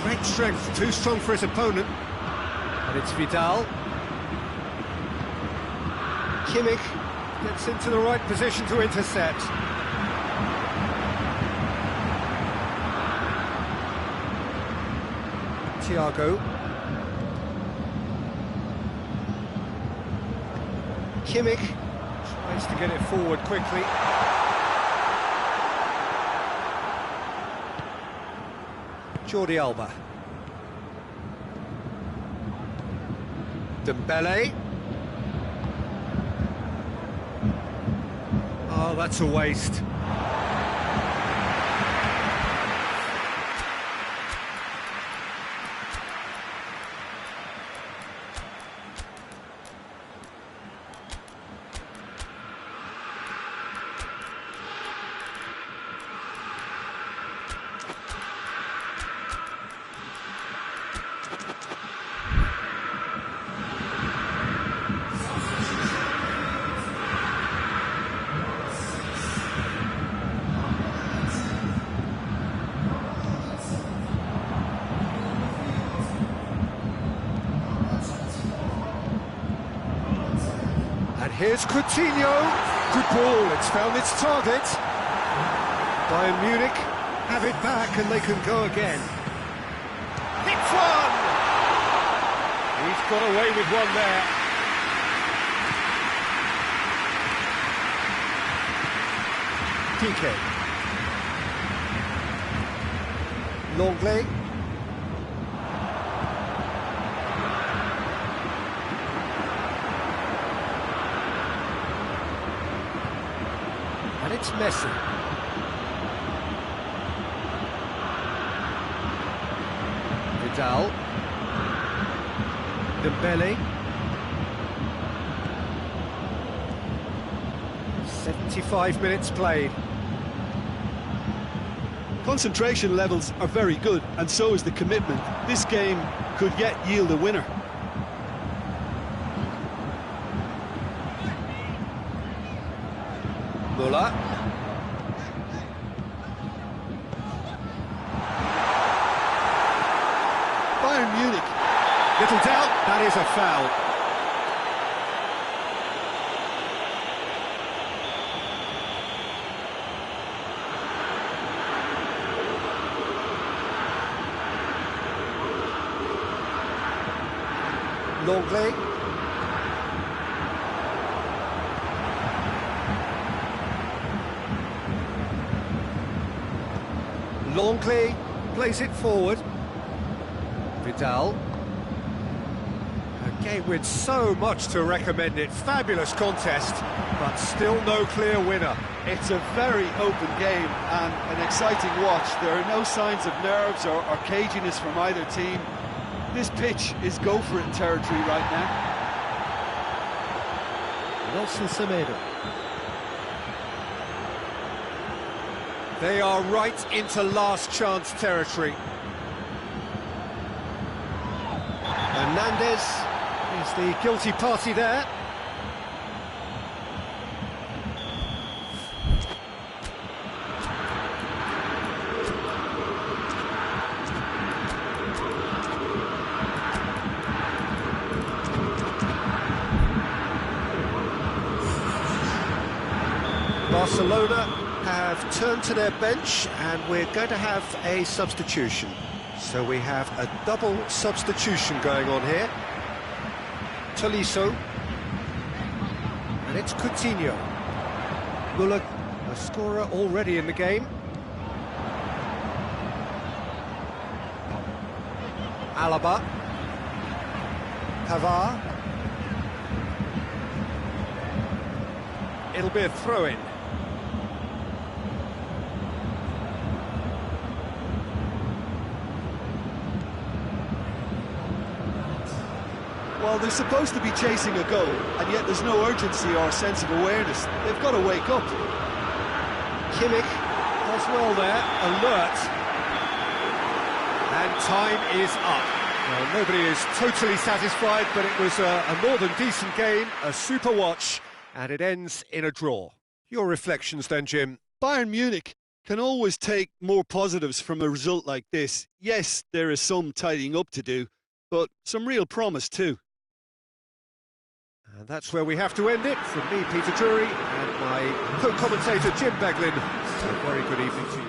Great strength, too strong for his opponent. And it's Vidal. Kimmich gets into the right position to intercept. Thiago. Kimmich tries to get it forward quickly. Jordi Alba. Dembele. Oh, that's a waste. Here's Coutinho. Good ball, it's found its target. Bayern Munich have it back and they can go again. Hits one! He's got away with one there. Piqué. Longley. It's Messi. Vidal. Dembele. 75 minutes played. Concentration levels are very good, and so is the commitment. This game could yet yield a winner. Muller. Bayern Munich. Little doubt, that is a foul. Longley. Longley plays it forward. Vidal. A game with so much to recommend it. Fabulous contest, but still no clear winner. It's a very open game and an exciting watch. There are no signs of nerves or caginess from either team. This pitch is go-for-it territory right now. Nelson Semedo. They are right into last chance territory. Hernandez is the guilty party there. Barcelona have turned to their bench and we're going to have a substitution. So we have a double substitution going on here. Tolisso. And it's Coutinho. Muller, a scorer already in the game. Alaba. Pavard. It'll be a throw-in. Well, they're supposed to be chasing a goal, and yet there's no urgency or sense of awareness. They've got to wake up. Kimmich does well there, alert. And time is up. Well, nobody is totally satisfied, but it was a more than decent game, a super watch, and it ends in a draw. Your reflections then, Jim? Bayern Munich can always take more positives from a result like this. Yes, there is some tidying up to do, but some real promise too. And that's where we have to end it. From me, Peter Drury, and my co-commentator, Jim Beglin. A very good evening to you.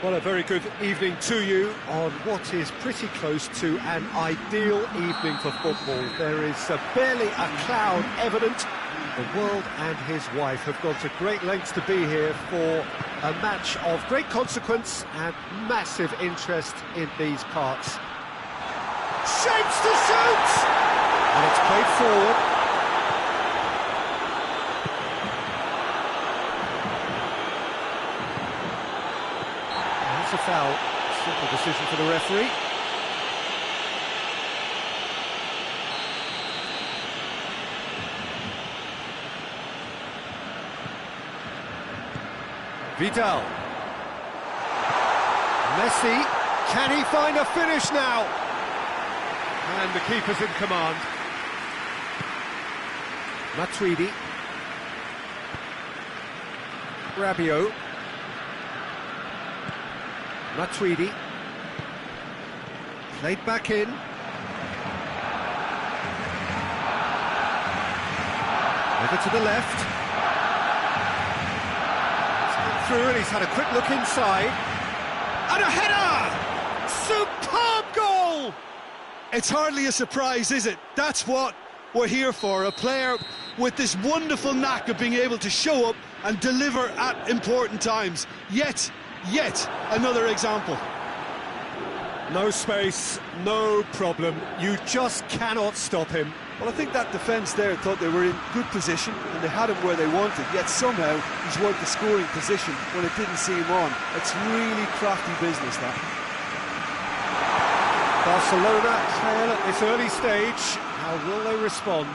Well, a very good evening to you on what is pretty close to an ideal evening for football. There is barely a cloud evident. The world and his wife have gone to great lengths to be here for a match of great consequence and massive interest in these parts. Shapes to shoot! And it's played forward. That's a foul. Simple decision for the referee. Vidal. Messi. Can he find a finish now? And the keeper's in command. Matuidi. Rabiot. Matuidi. Played back in. Over to the left. Through, and he's had a quick look inside. And a header! Superb goal! It's hardly a surprise, is it? That's what we're here for, a player with this wonderful knack of being able to show up and deliver at important times. Yet another example. No space, no problem. You just cannot stop him. Well, I think that defence there thought they were in good position and they had him where they wanted, yet somehow he's worked the scoring position when it didn't see him on. It's really crafty business, that. Barcelona trail at this early stage. How will they respond?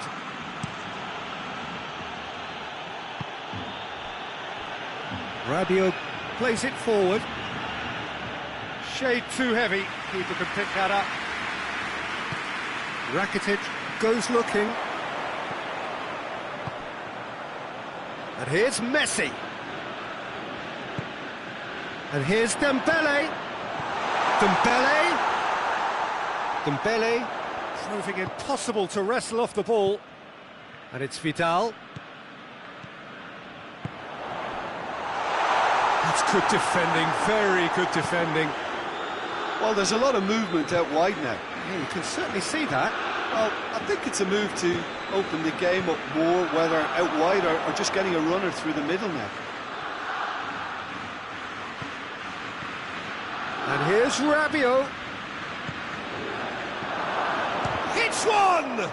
Rabiot plays it forward. Shade too heavy. Keeper can pick that up. Rakitic goes looking. And here's Messi. And here's Dembele. Dembele proving impossible to wrestle off the ball. And it's Vidal. That's good defending, very good defending. Well, there's a lot of movement out wide now. Yeah, you can certainly see that. Well, I think it's a move to open the game up more, whether out wide or just getting a runner through the middle now. And here's Rabiot. Hits one!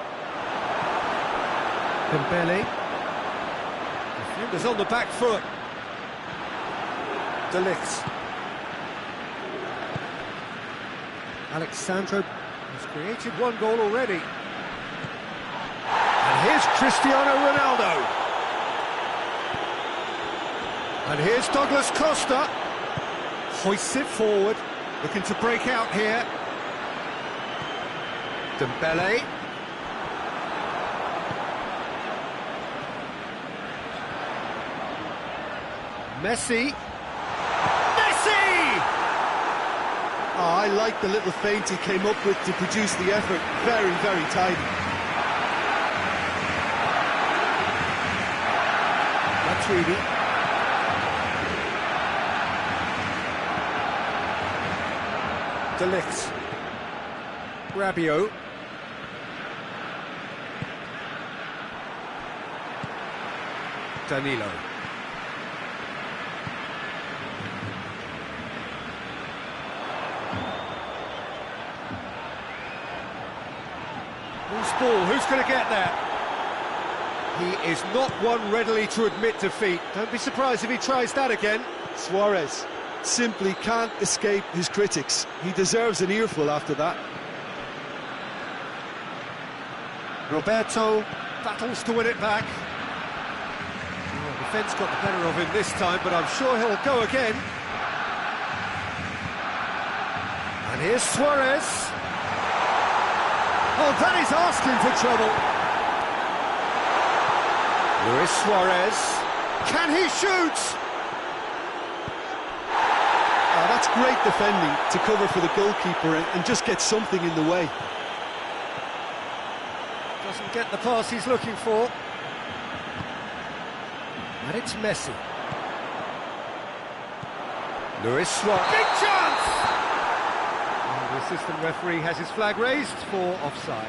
Dembele. Defenders on the back foot. De Ligt. Alexandro has created one goal already. And here's Cristiano Ronaldo. And here's Douglas Costa. Hoists it forward, looking to break out here. Dembele. Messi. Oh, I like the little feint he came up with to produce the effort. Very, very tidy. Matuidi. De Ligt. Rabiot. Danilo. Loose ball, who's going to get there? He is not one readily to admit defeat. Don't be surprised if he tries that again. Suarez simply can't escape his critics. He deserves an earful after that. Roberto battles to win it back. Well, the defence got the better of him this time, but I'm sure he'll go again. And here's Suarez. Oh, that is asking for trouble. Luis Suarez. Can he shoot? Oh, that's great defending to cover for the goalkeeper and just get something in the way. Doesn't get the pass he's looking for. And it's Messi. Luis Suarez. Big chance! And the assistant referee has his flag raised for offside.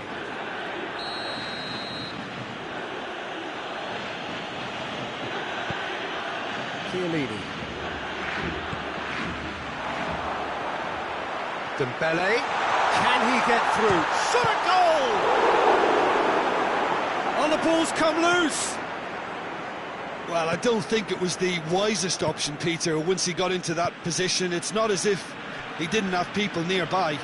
Chiellini. Dembele. Can he get through? Shot a goal! Oh, the ball's come loose. Well, I don't think it was the wisest option, Peter, once he got into that position. It's not as if he didn't have people nearby.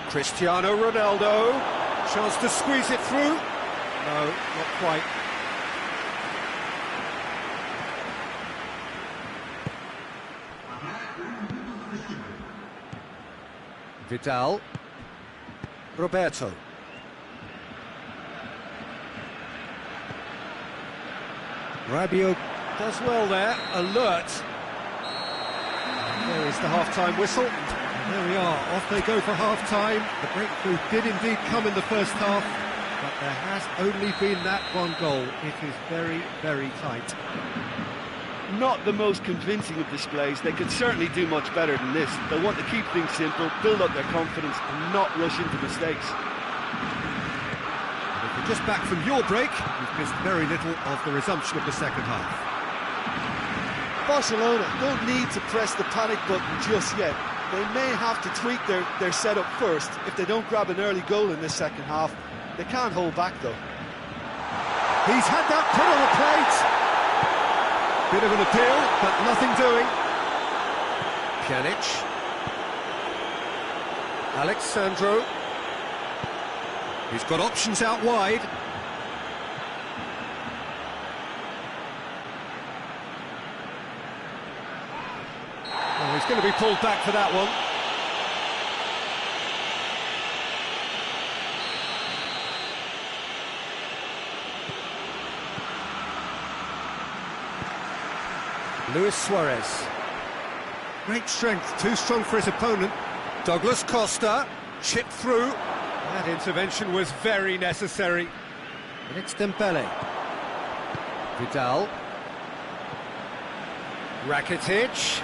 Cristiano Ronaldo. Chance to squeeze it through. No, not quite. Vidal. Roberto. Rabiot does well there, alert. There is the half-time whistle. And there we are, off they go for half-time. The breakthrough did indeed come in the first half, but there has only been that one goal. It is very, very tight. Not the most convincing of displays. They could certainly do much better than this. They'll want to keep things simple, build up their confidence, and not rush into mistakes. If you're just back from your break, you've missed very little of the resumption of the second half. Barcelona don't need to press the panic button just yet. They may have to tweak their setup first. If they don't grab an early goal in this second half, they can't hold back though. He's had that put on the plate. Bit of an appeal, but nothing doing. Pjanic. Alexandro. He's got options out wide. Oh, he's going to be pulled back for that one. Luis Suarez. Great strength, too strong for his opponent. Douglas Costa, chipped through. That intervention was very necessary. And it's Dembele. Vidal. Rakitic.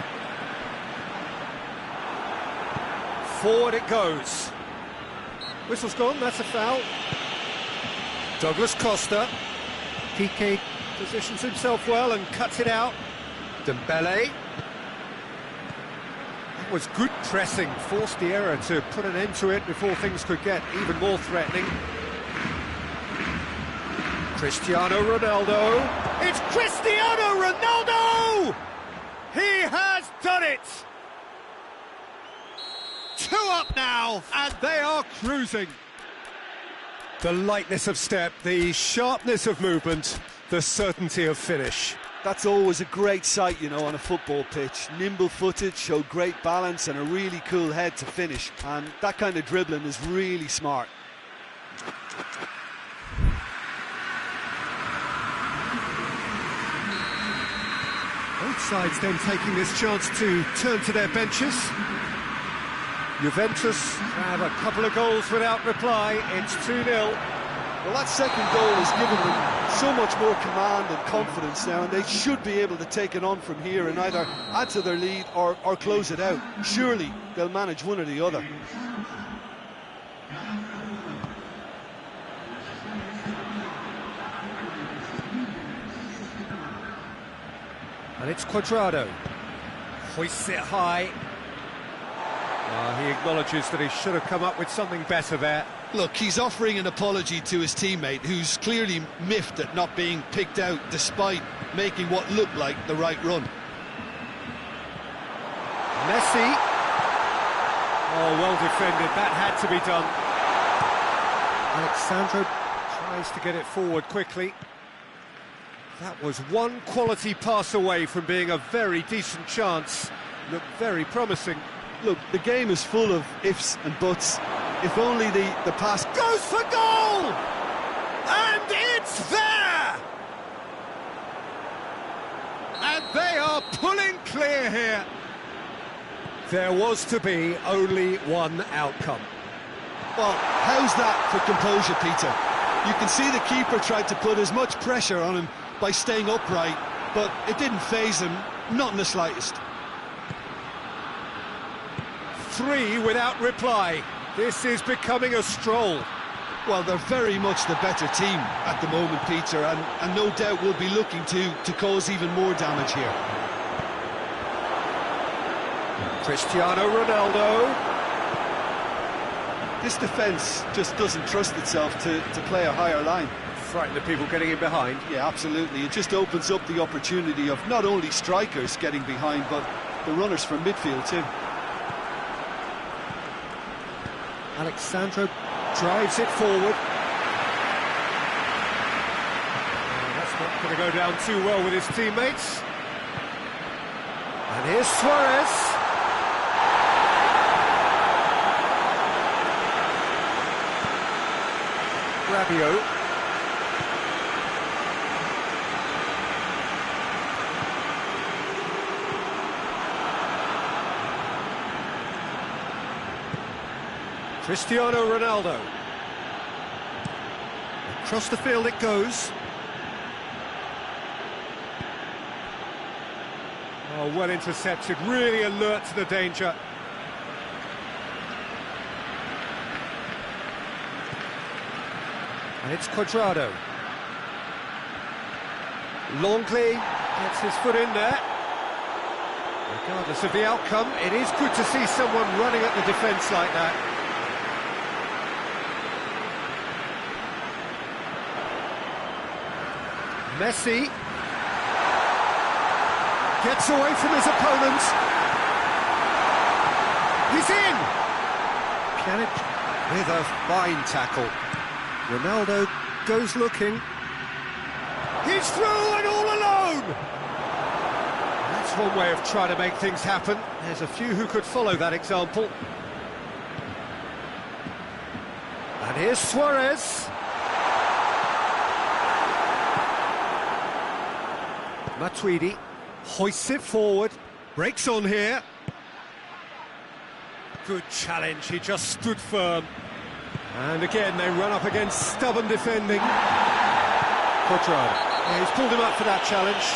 Forward it goes. Whistle's gone, that's a foul. Douglas Costa. Piqué positions himself well and cuts it out. Dembele. That was good pressing, forced the error to put an end to it before things could get even more threatening. Cristiano Ronaldo. It's Cristiano Ronaldo! He has done it! 2 up now, and they are cruising. The lightness of step, the sharpness of movement, the certainty of finish. That's always a great sight, you know, on a football pitch. Nimble-footed, showed great balance and a really cool head to finish. And that kind of dribbling is really smart. Both sides then taking this chance to turn to their benches. Juventus have a couple of goals without reply. It's 2-0. Well, that second goal has given them so much more command and confidence now, and they should be able to take it on from here and either add to their lead or close it out. Surely they'll manage one or the other. And it's Cuadrado. Hoists it high. He acknowledges that he should have come up with something better there. Look, he's offering an apology to his teammate, who's clearly miffed at not being picked out despite making what looked like the right run. Messi. Oh, well defended. That had to be done. Alexandro tries to get it forward quickly. That was one quality pass away from being a very decent chance. Looked very promising. Look, the game is full of ifs and buts. If only the pass goes for goal! And it's there! And they are pulling clear here. There was to be only one outcome. Well, how's that for composure, Peter? You can see the keeper tried to put as much pressure on him by staying upright, but it didn't faze him. Not in the slightest. 3 without reply. This is becoming a stroll. Well, they're very much the better team at the moment, Peter, and no doubt will be looking to cause even more damage here. Cristiano Ronaldo. This defence just doesn't trust itself to play a higher line. Frighten the people getting in behind. Yeah, absolutely. It just opens up the opportunity of not only strikers getting behind, but the runners from midfield too. Alexandro drives it forward. That's not going to go down too well with his teammates. And here's Suarez. Rabiot. Cristiano Ronaldo. Across the field it goes. Oh, well intercepted, really alert to the danger. And it's Cuadrado. Longley gets his foot in there. Regardless of the outcome, it is good to see someone running at the defence like that. Messi gets away from his opponent. He's in! Pjanic with a fine tackle. Ronaldo goes looking. He's through and all alone! That's one way of trying to make things happen. There's a few who could follow that example. And here's Suarez. Matuidi hoists it forward, breaks on here. Good challenge, he just stood firm. And again, they run up against stubborn defending. Cuadrado. Yeah, he's pulled him up for that challenge.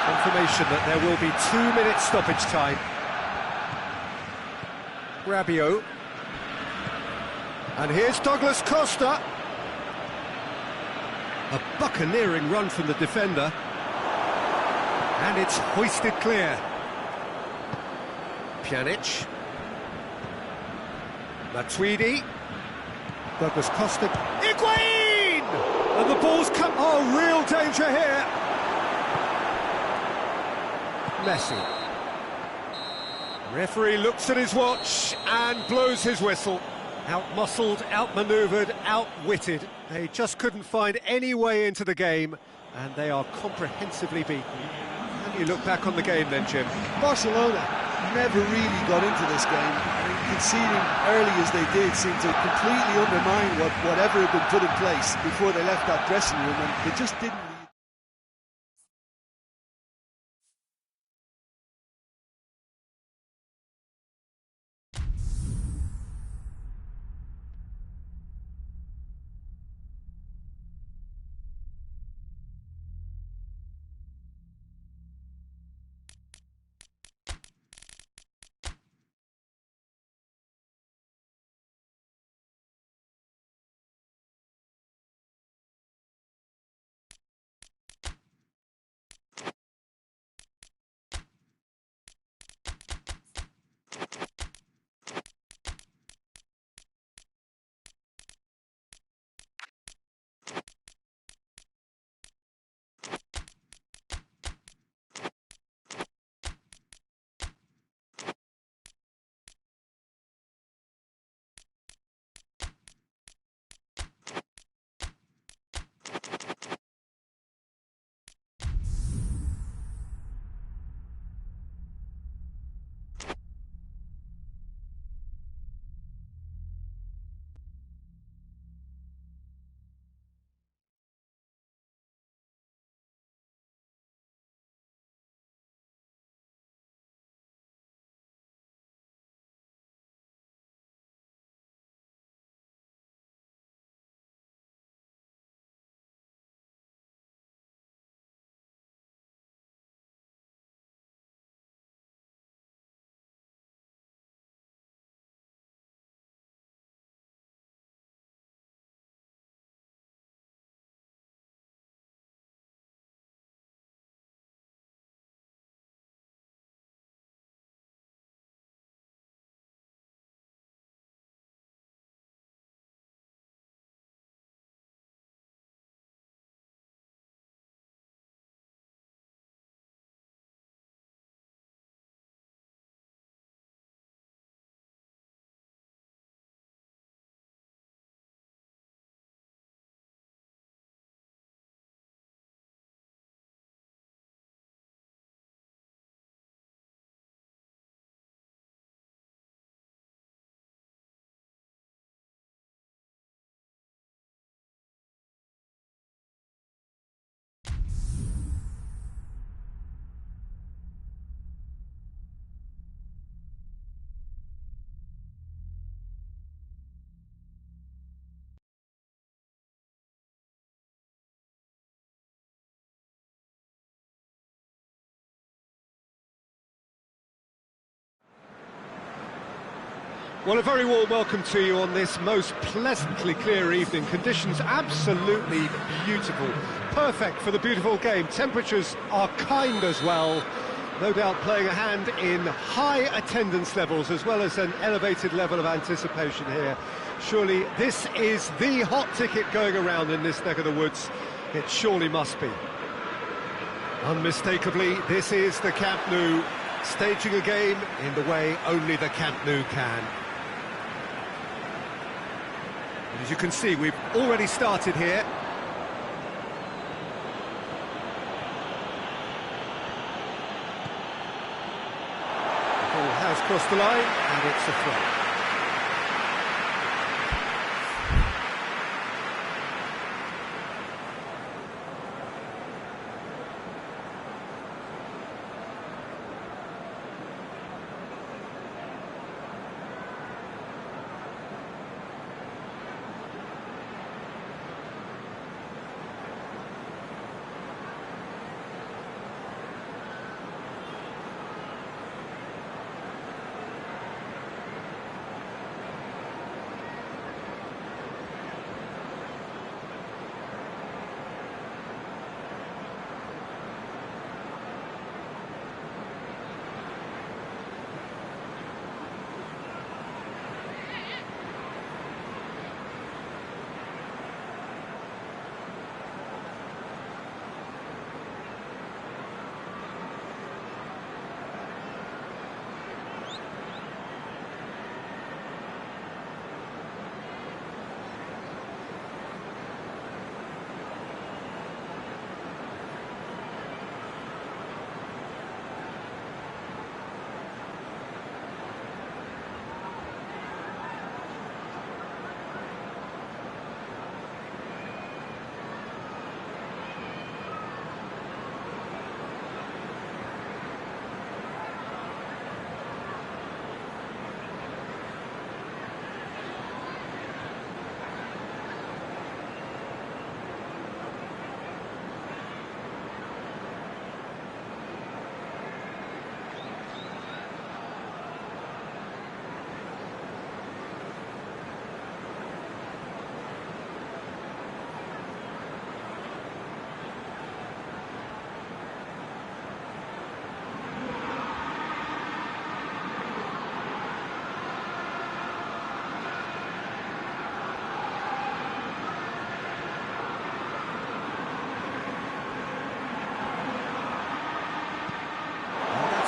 Confirmation that there will be 2-minute stoppage time. Rabiot. And here's Douglas Costa. A buccaneering run from the defender. And it's hoisted clear. Pjanic. Matuidi. Douglas Costa. Higuain! And the ball's come... Oh, real danger here. Messi. Referee looks at his watch and blows his whistle. Out-muscled, out-manoeuvred, outwitted. They just couldn't find any way into the game, and they are comprehensively beaten. How do you look back on the game then, Jim? Barcelona never really got into this game. I mean, conceding early as they did seemed to completely undermine whatever had been put in place before they left that dressing room, and they just didn't Well, a very warm welcome to you on this most pleasantly clear evening. Conditions absolutely beautiful. Perfect for the beautiful game. Temperatures are kind as well. No doubt playing a hand in high attendance levels as well as an elevated level of anticipation here. Surely this is the hot ticket going around in this neck of the woods. It surely must be. Unmistakably, this is the Camp Nou, staging a game in the way only the Camp Nou can. And as you can see, we've already started here. The ball has crossed the line, and it's a throw.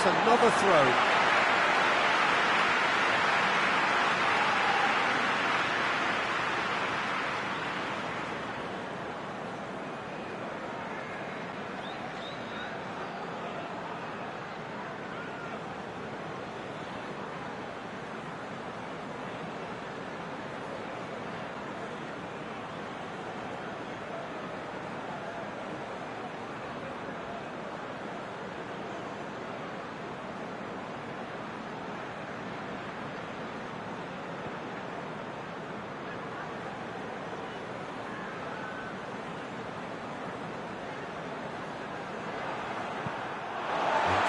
Another throw.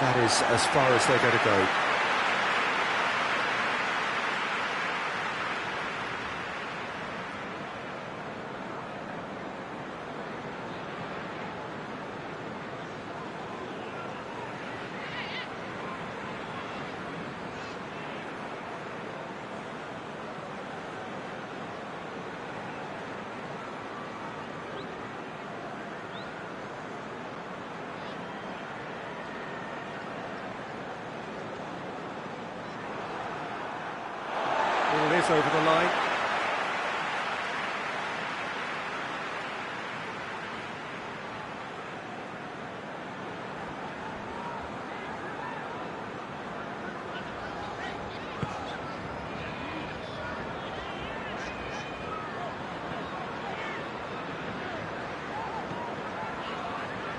That is as far as they're going to go. Ball is over the line.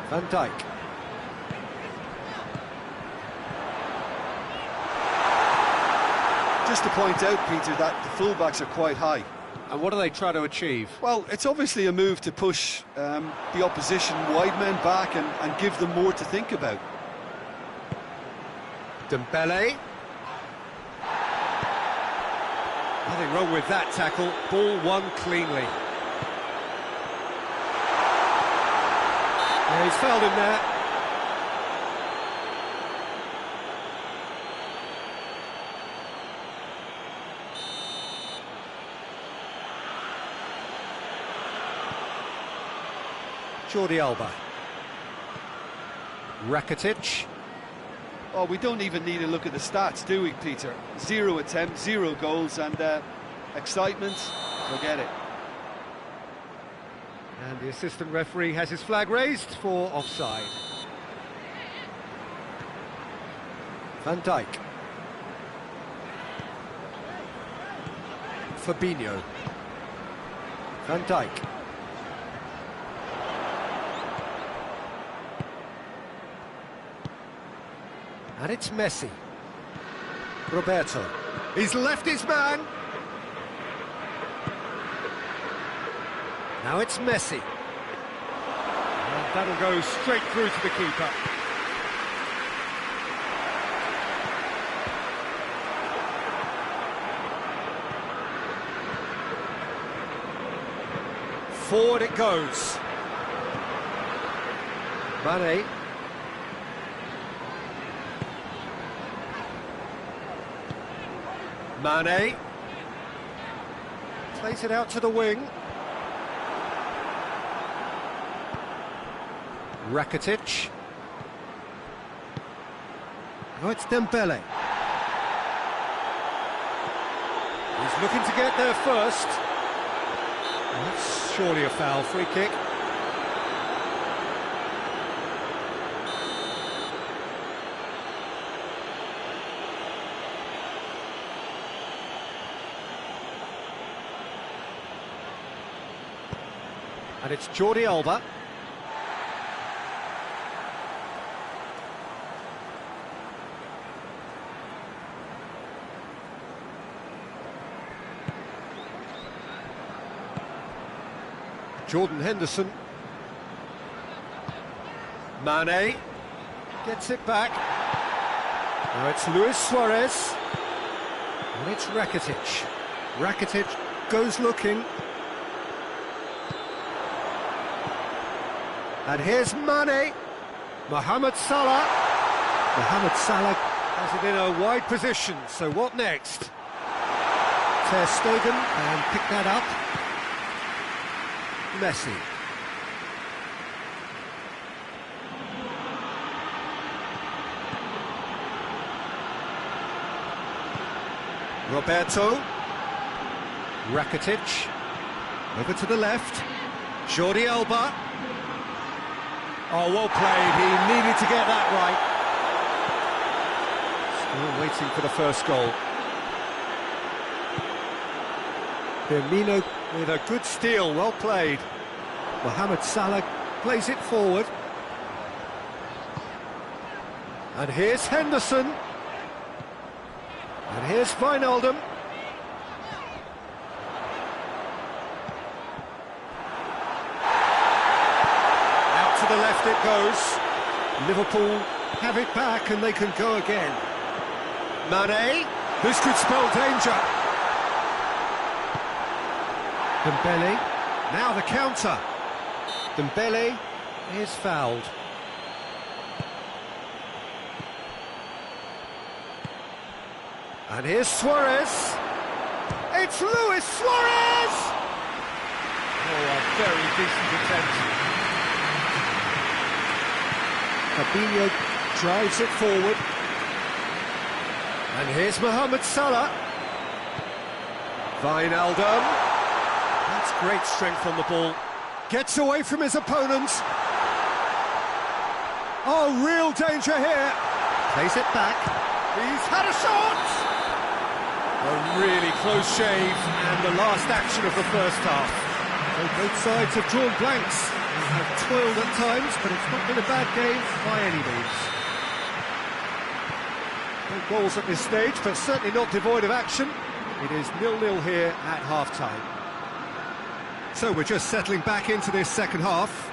Van Dijk. Just to point out, Peter, that the fullbacks are quite high. And what do they try to achieve? Well, it's obviously a move to push the opposition wide men back and give them more to think about. Dembele. Nothing wrong with that tackle. Ball won cleanly. Yeah, he's fouled him there. Jordi Alba. Rakitic. Oh, we don't even need to look at the stats, do we, Peter? 0 attempts, 0 goals, and excitement, forget it. And the assistant referee has his flag raised for offside. Van Dijk. Fabinho. Van Dijk. And it's Messi. Roberto. He's left his man. Now it's Messi. And that'll go straight through to the keeper. Forward it goes. Mane. Mane. Plays it out to the wing. Rakitic. Oh, it's Dembele. He's looking to get there first. That's surely a foul, free kick. And it's Jordi Alba. Jordan Henderson. Mane gets it back. Now it's Luis Suarez. And it's Rakitic. Rakitic goes looking. And here's Mane. Mohamed Salah. Mohamed Salah has it in a wide position, so what next? Ter Stegen and pick that up. Messi. Roberto. Rakitic. Over to the left. Jordi Alba. Oh, well played. He needed to get that right. Still waiting for the first goal. Firmino with a good steal, well played. Mohamed Salah plays it forward. And here's Henderson. And here's Wijnaldum. Out to the left it goes. Liverpool have it back and they can go again. Mane, this could spell danger. Dembele, now the counter. Dembele is fouled. And here's Suarez. It's Luis Suarez! Oh, a very decent attempt. Fabinho drives it forward. And here's Mohamed Salah. Wijnaldum. That's great strength on the ball. Gets away from his opponent. Oh, real danger here. Plays it back. He's had a shot! A really close shave, and the last action of the first half. So both sides have drawn blanks and have toiled at times, but it's not been a bad game by any means. No goals at this stage, but certainly not devoid of action. It is 0-0 here at half-time. So we're just settling back into this second half.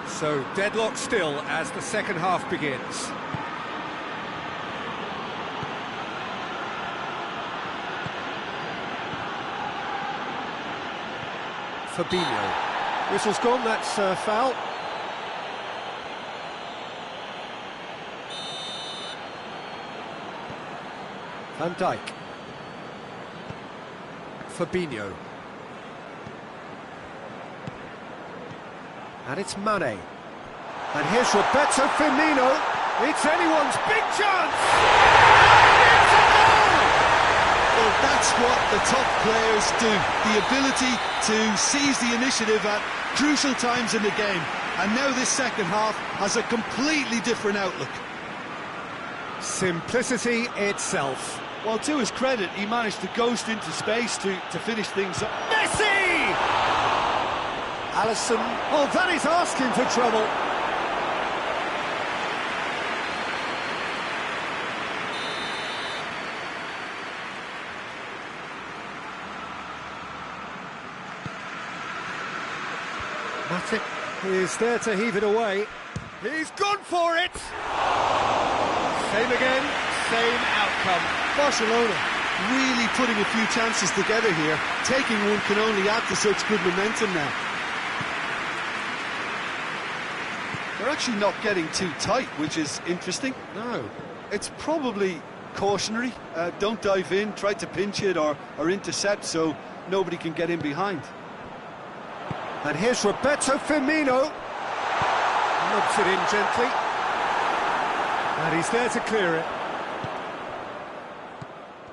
So deadlock still as the second half begins. Fabinho. Whistle's gone, that's foul. Van Dijk. Fabinho. And it's Mane. And here's Roberto Firmino. It's anyone's big chance! And it's a goal! Well, that's what the top players do. The ability to seize the initiative at crucial times in the game. And now this second half has a completely different outlook. Simplicity itself. Well, to his credit, he managed to ghost into space to finish things up. Messi! Alisson. Oh, that is asking for trouble. Matic is there to heave it away. He's gone for it! Same again, same outcome. Barcelona really putting a few chances together here. Taking one can only add to such good momentum now. They're actually not getting too tight, which is interesting. No. It's probably cautionary. Don't dive in, try to pinch it or intercept so nobody can get in behind. And here's Roberto Firmino. Lobs it in gently. And he's there to clear it.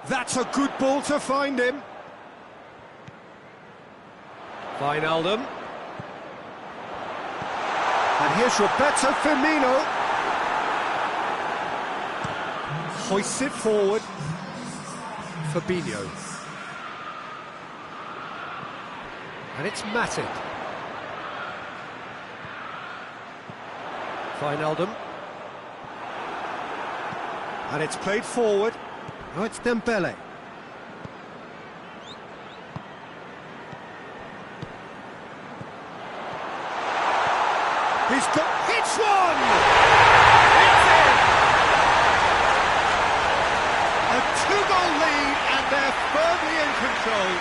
That's a good ball to find him. Wijnaldum. And here's Roberto Firmino. Hoists it forward. Fabinho. And it's Matic. Wijnaldum. And it's played forward. Oh, it's Dembele. He's got... Hits one! It's in! A two-goal lead and they're firmly in control.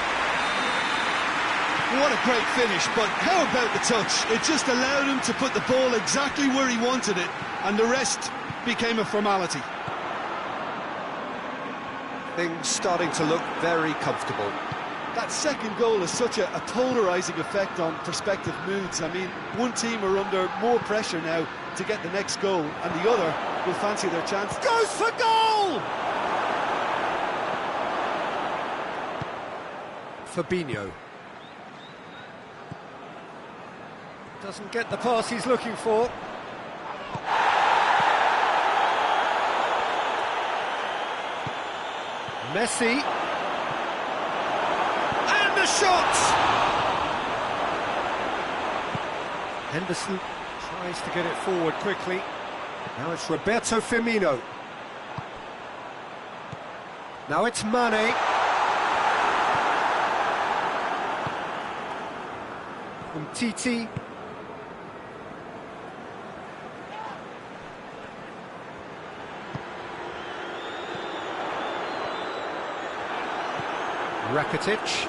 What a great finish, but how about the touch? It just allowed him to put the ball exactly where he wanted it, and the rest became a formality. Things starting to look very comfortable. That second goal has such a polarising effect on prospective moods. I mean, one team are under more pressure now to get the next goal, and the other will fancy their chance. Goes for goal! Fabinho. Doesn't get the pass he's looking for. Messi. And the shot! Henderson tries to get it forward quickly. Now it's Roberto Firmino. Now it's Mane. Titi. Rakitic.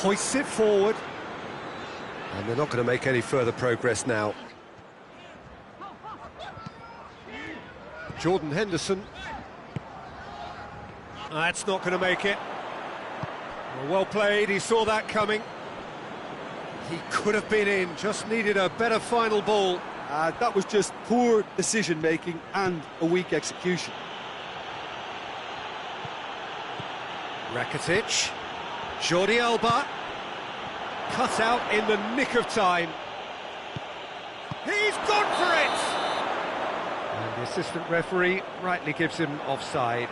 Hoists it forward. And they're not going to make any further progress now. Jordan Henderson. That's not going to make it. Well played, he saw that coming. He could have been in, just needed a better final ball. That was just poor decision-making and a weak execution. Rakitic. Jordi Alba. Cut out in the nick of time. He's gone for it! And the assistant referee rightly gives him offside.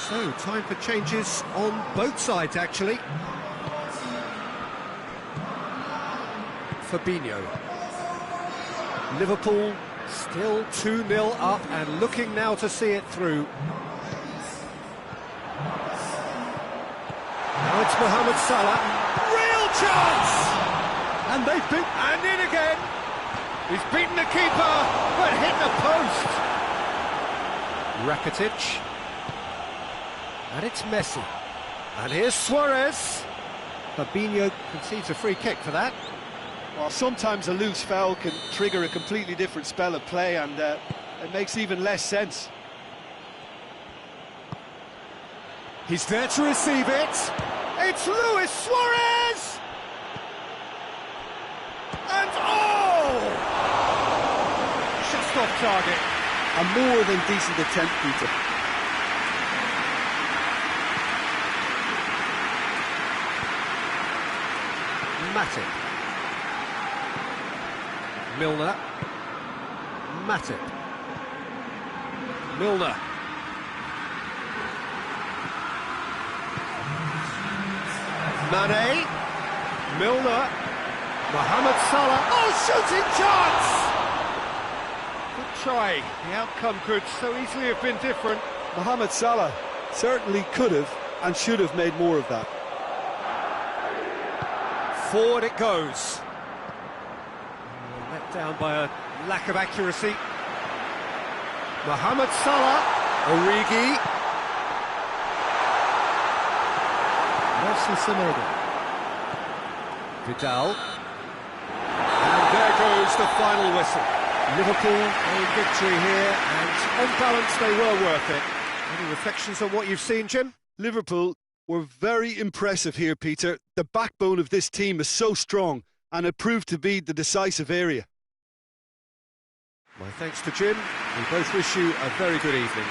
So, time for changes on both sides, actually. Fabinho. Liverpool still 2-0 up and looking now to see it through. Now it's Mohamed Salah. Real chance! And they've beat... And in again! He's beaten the keeper, but hit the post! Rakitic. And it's Messi. And here's Suarez. Fabinho concedes a free kick for that. Well, sometimes a loose foul can trigger a completely different spell of play, and it makes even less sense. He's there to receive it. It's Luis Suarez! And oh! Just off target. A more than decent attempt, Peter. Matip. Milner. Matip. Milner. Mane. Milner. Mohamed Salah. Oh, shooting chance! Good try. The outcome could so easily have been different. Mohamed Salah certainly could have and should have made more of that. Forward it goes. Let down by a lack of accuracy. Mohamed Salah. Origi. Nelson Semedo. Vidal. And there goes the final whistle. Liverpool a victory here, and on balance they were worth it. Any reflections on what you've seen, Jim? Liverpool were very impressive here, Peter. The backbone of this team is so strong, and it proved to be the decisive area. My thanks to Jim. We both wish you a very good evening.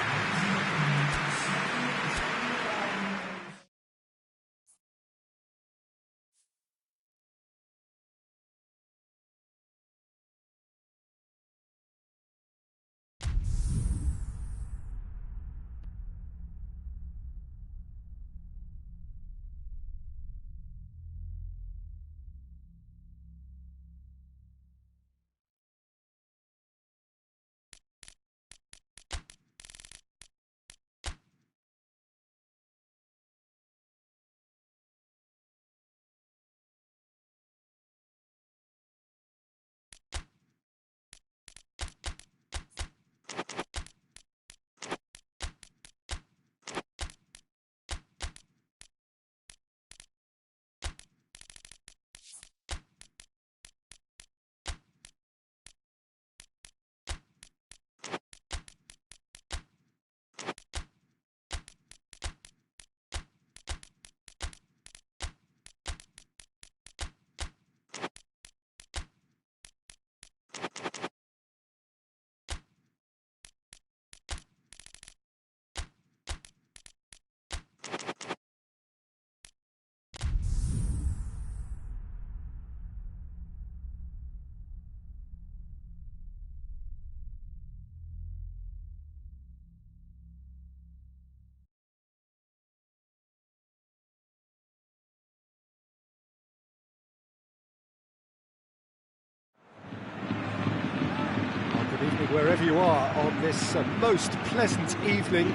Wherever you are on this most pleasant evening,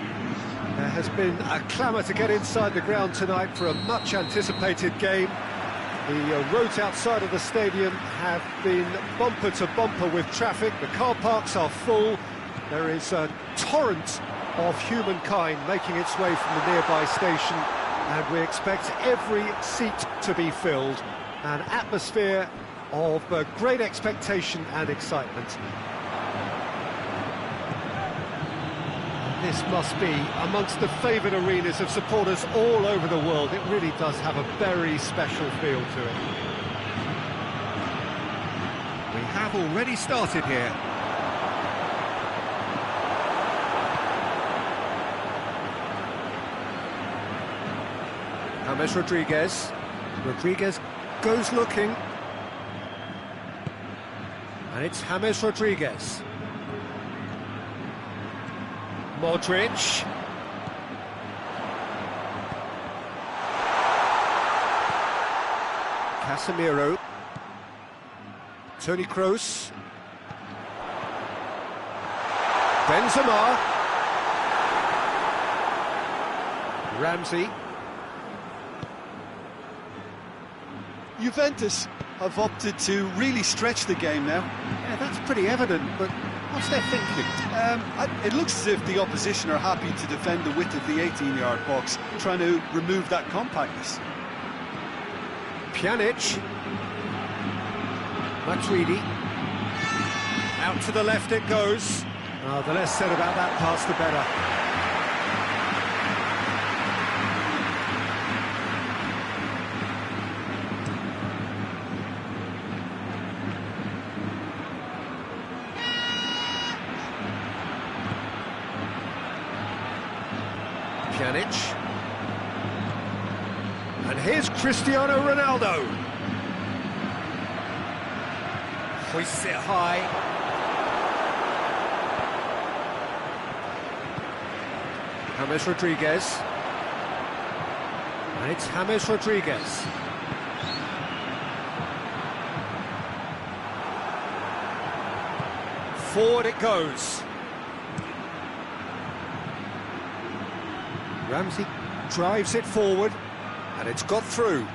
there has been a clamour to get inside the ground tonight for a much anticipated game. The roads outside of the stadium have been bumper to bumper with traffic. The car parks are full. There is a torrent of humankind making its way from the nearby station, and we expect every seat to be filled. An atmosphere of great expectation and excitement. This must be amongst the favoured arenas of supporters all over the world. It really does have a very special feel to it. We have already started here. James Rodriguez. Rodriguez goes looking. And it's James Rodriguez. Modric. Casemiro. Toni Kroos. Benzema. Ramsey. Juventus have opted to really stretch the game now. Yeah, that's pretty evident, but what's their thinking? It looks as if the opposition are happy to defend the width of the 18-yard box, trying to remove that compactness. Pjanic. Matuidi. Out to the left it goes. Oh, the less said about that pass, the better. Pjanic. And here's Cristiano Ronaldo. Hoists it high. James Rodriguez. And it's James Rodriguez. Forward it goes. Ramsey drives it forward, and it's got through.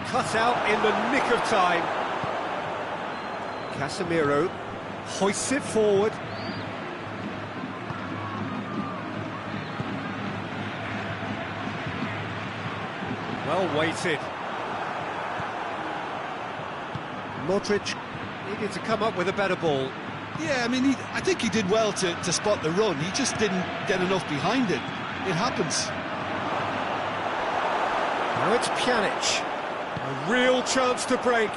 Cut out in the nick of time. Casemiro hoists it forward. Well weighted. Modric needed to come up with a better ball. Yeah, I mean, I think he did well to spot the run. He just didn't get enough behind it. It happens. Now it's Pjanic. A real chance to break.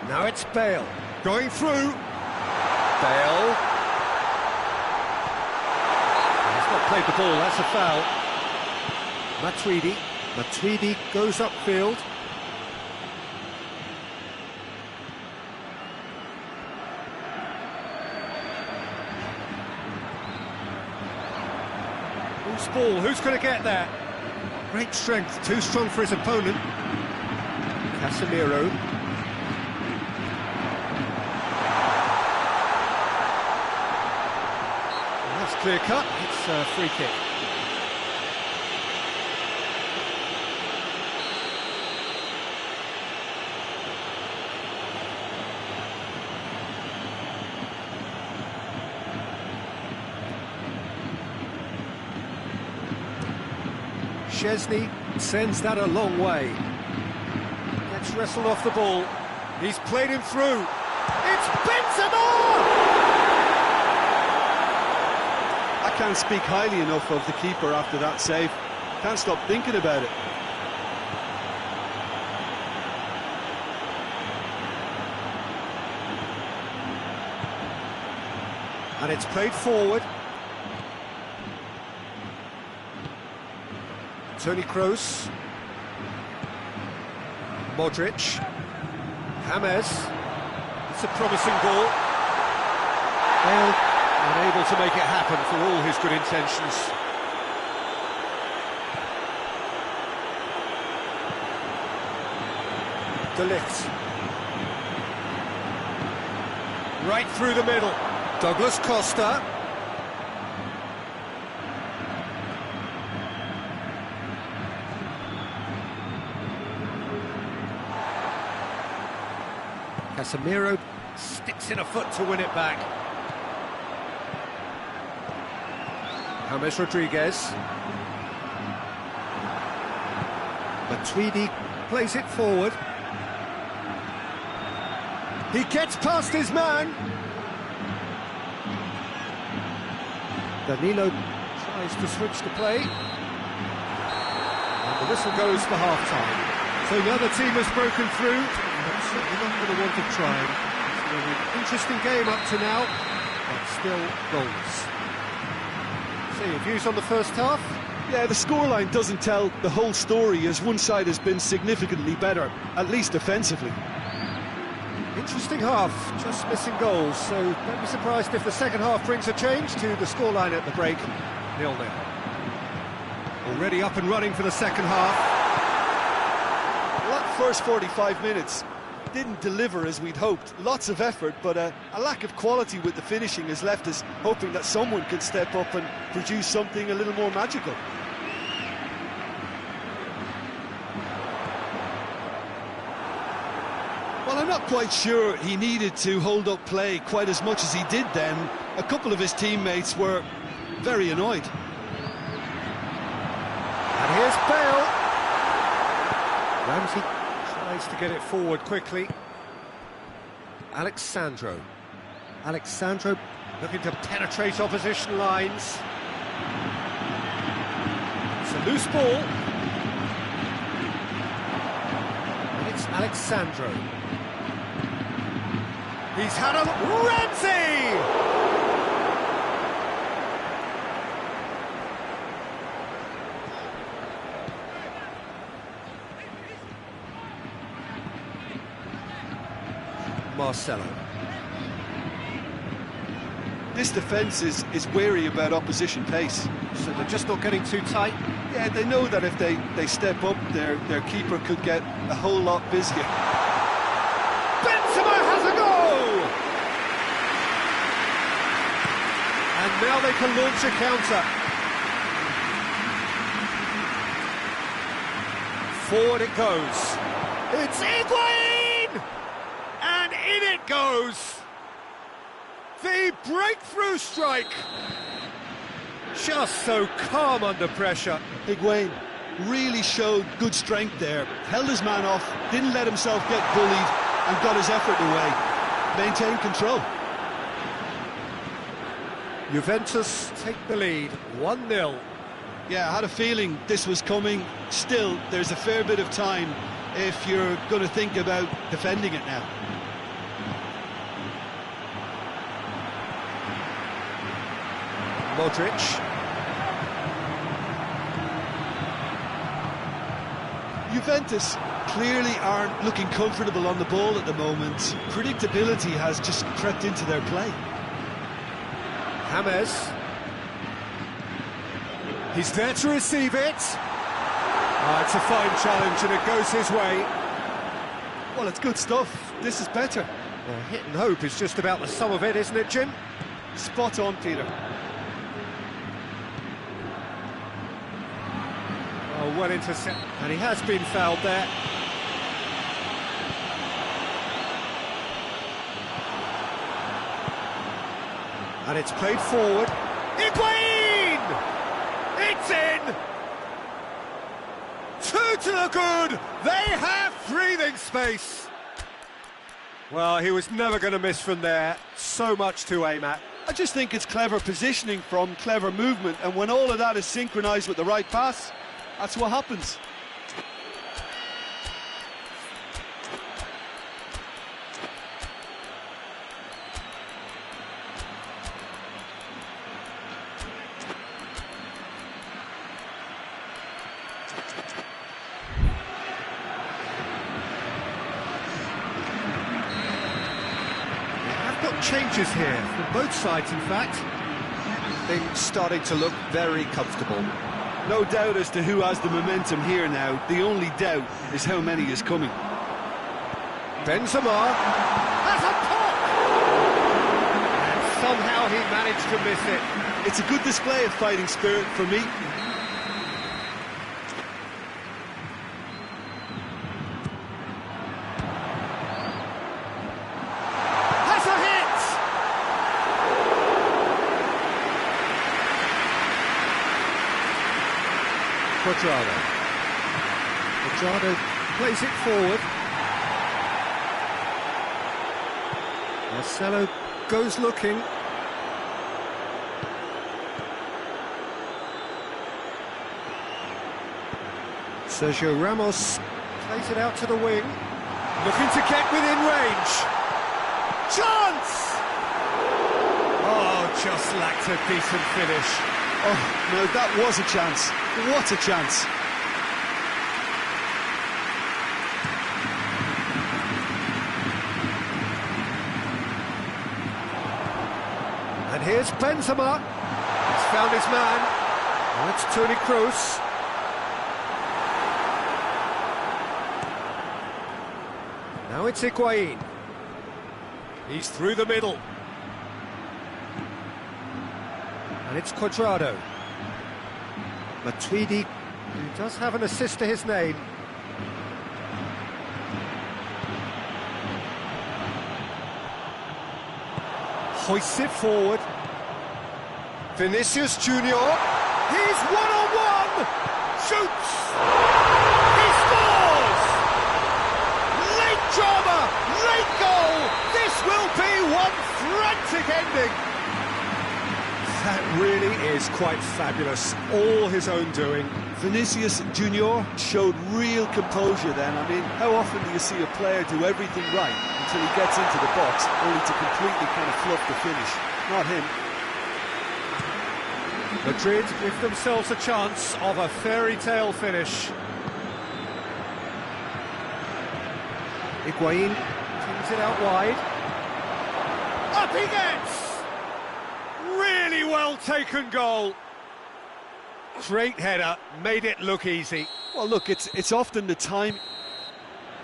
Now it's Bale. Going through. Bale. He's not played the ball, that's a foul. Matuidi. Matuidi goes upfield. Who's ball? Who's going to get there? Great strength, too strong for his opponent. Casemiro. And that's clear cut, it's a free kick. Szczesny sends that a long way. Gets wrestled off the ball. He's played him through. It's Benzema! I can't speak highly enough of the keeper after that save. Can't stop thinking about it. And it's played forward. Toni Kroos. Modric. James. It's a promising ball. Bale unable to make it happen for all his good intentions. De Ligt. Right through the middle. Douglas Costa. Casemiro sticks in a foot to win it back. James Rodriguez. Matuidi plays it forward. He gets past his man. Danilo tries to switch the play. And the whistle goes for half-time. So the other team has broken through. But certainly not going to want to try. It's been an interesting game up to now, but still goals. So your views on the first half? Yeah, the scoreline doesn't tell the whole story, as one side has been significantly better, at least offensively. Interesting half, just missing goals, so don't be surprised if the second half brings a change to the scoreline at the break, 0-0. Already up and running for the second half. Well, that first 45 minutes didn't deliver as we'd hoped. Lots of effort, but a lack of quality with the finishing has left us hoping that someone can step up and produce something a little more magical. Well, I'm not quite sure he needed to hold up play quite as much as he did then. A couple of his teammates were very annoyed. And here's Bale. Ramsey tries to get it forward quickly. Alexandro looking to penetrate opposition lines. It's a loose ball. And it's Alexandro. He's had a... Ramsey! Marcelo. This defence is wary about opposition pace. So they're just not getting too tight? Yeah, they know that if they step up, their keeper could get a whole lot busier. Benzema has a goal! And now they can launch a counter. Forward it goes. It's Higuain! And in it goes! The breakthrough strike! Just so calm under pressure. Higuain really showed good strength there. Held his man off, didn't let himself get bullied, and got his effort away. Maintained control. Juventus take the lead, 1-0. Yeah, I had a feeling this was coming. Still, there's a fair bit of time if you're going to think about defending it now. Modric. Juventus clearly aren't looking comfortable on the ball at the moment. Predictability has just crept into their play. James. He's there to receive it. Oh, it's a fine challenge and it goes his way. Well, it's good stuff. This is better. Well, hit and hope is just about the sum of it, isn't it, Jim? Spot on, Peter. Oh, well intercepted. And he has been fouled there. And it's played forward. Higuain! It's in! 2 to the good! They have breathing space! Well, he was never going to miss from there. So much to aim at. I just think it's clever positioning from clever movement, and when all of that is synchronised with the right pass, that's what happens. Changes here from both sides, in fact. Things starting to look very comfortable. No doubt as to who has the momentum here now. The only doubt is how many is coming. Benzema has a pop! And somehow he managed to miss it. It's a good display of fighting spirit for me. Quadrado plays it forward. Marcelo goes looking. Sergio Ramos plays it out to the wing. Looking to get within range. Chance! Oh, just lacked a decent finish. Oh, no, that was a chance. What a chance. And here's Benzema. He's found his man. Now it's Toni Kroos. Now it's Higuain. He's through the middle. And it's Cuadrado. Matuidi, who does have an assist to his name. Hoists it forward. Vinicius Junior. He's one-on-one! Shoots! He scores! Late drama! Late goal! This will be one frantic ending! That really is quite fabulous. All his own doing. Vinicius Junior showed real composure then. I mean, how often do you see a player do everything right until he gets into the box, only to completely kind of fluff the finish? Not him. Madrid give themselves a chance of a fairy tale finish. Higuain teams it out wide. Up he gets! Really well taken goal. Great header, made it look easy. Well, look, it's often the time.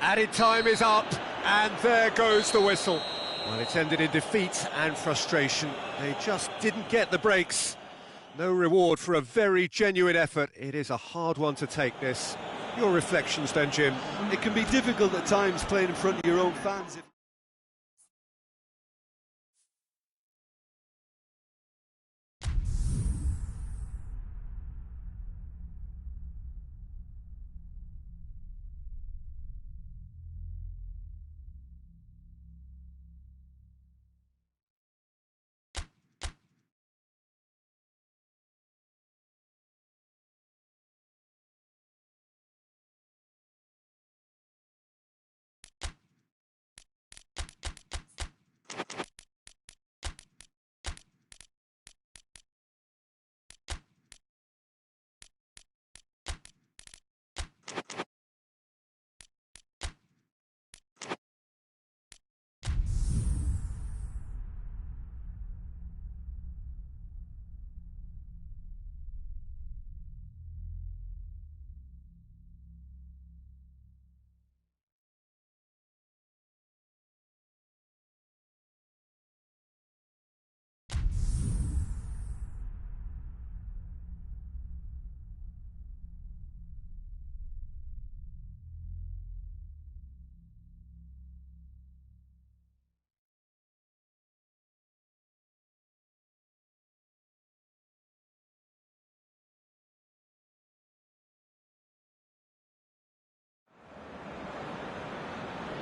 Added time is up, and there goes the whistle. Well, it's ended in defeat and frustration. They just didn't get the breaks. No reward for a very genuine effort. It is a hard one to take, this. Your reflections then, Jim? It can be difficult at times playing in front of your own fans.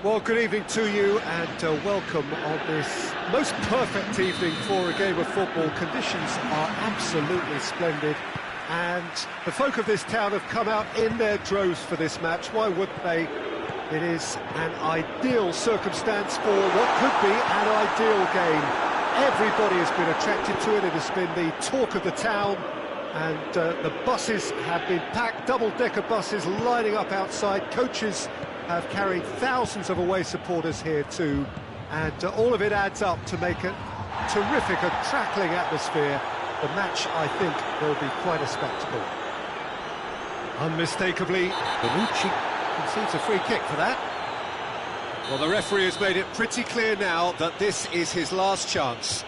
Well, good evening to you and welcome on this most perfect evening for a game of football. Conditions are absolutely splendid and the folk of this town have come out in their droves for this match. Why wouldn't they? It is an ideal circumstance for what could be an ideal game. Everybody has been attracted to it. It has been the talk of the town and the buses have been packed, double-decker buses lining up outside. Coaches have carried thousands of away supporters here too, and all of it adds up to make a terrific, a crackling atmosphere. The match, I think, will be quite a spectacle. Unmistakably, Bonucci concedes a free kick for that. Well, the referee has made it pretty clear now that this is his last chance.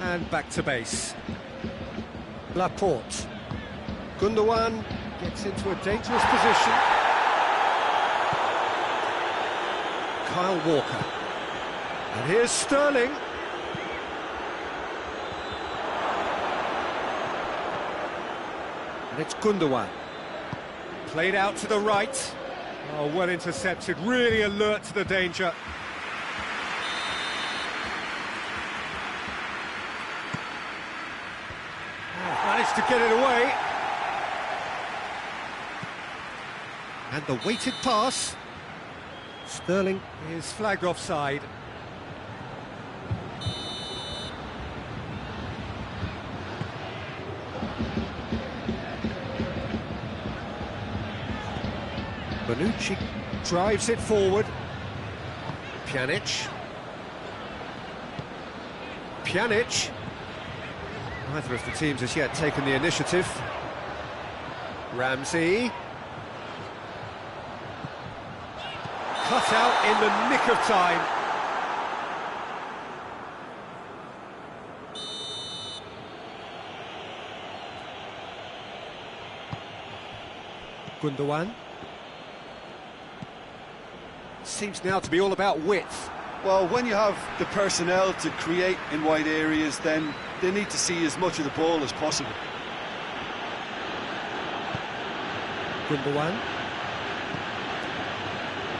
And back to base. Laporte. Gundogan gets into a dangerous position. Kyle Walker. And here's Sterling. And it's Gundogan. Played out to the right. Oh, well intercepted, really alert to the danger. Oh, managed to get it away. And the weighted pass. Sterling is flagged offside. Bonucci drives it forward. Pjanic. Pjanic. Neither of the teams has yet taken the initiative. Ramsey. Cut out in the nick of time. Gundogan. Seems now to be all about width. Well, when you have the personnel to create in wide areas, then they need to see as much of the ball as possible. Gundogan.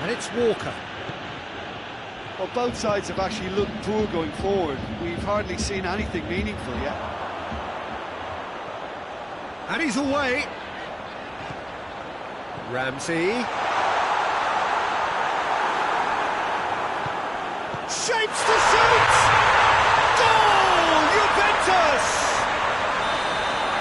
And it's Walker. Well, both sides have actually looked poor going forward. We've hardly seen anything meaningful yet. And he's away. Ramsey. Shapes to shoot! Goal! Juventus!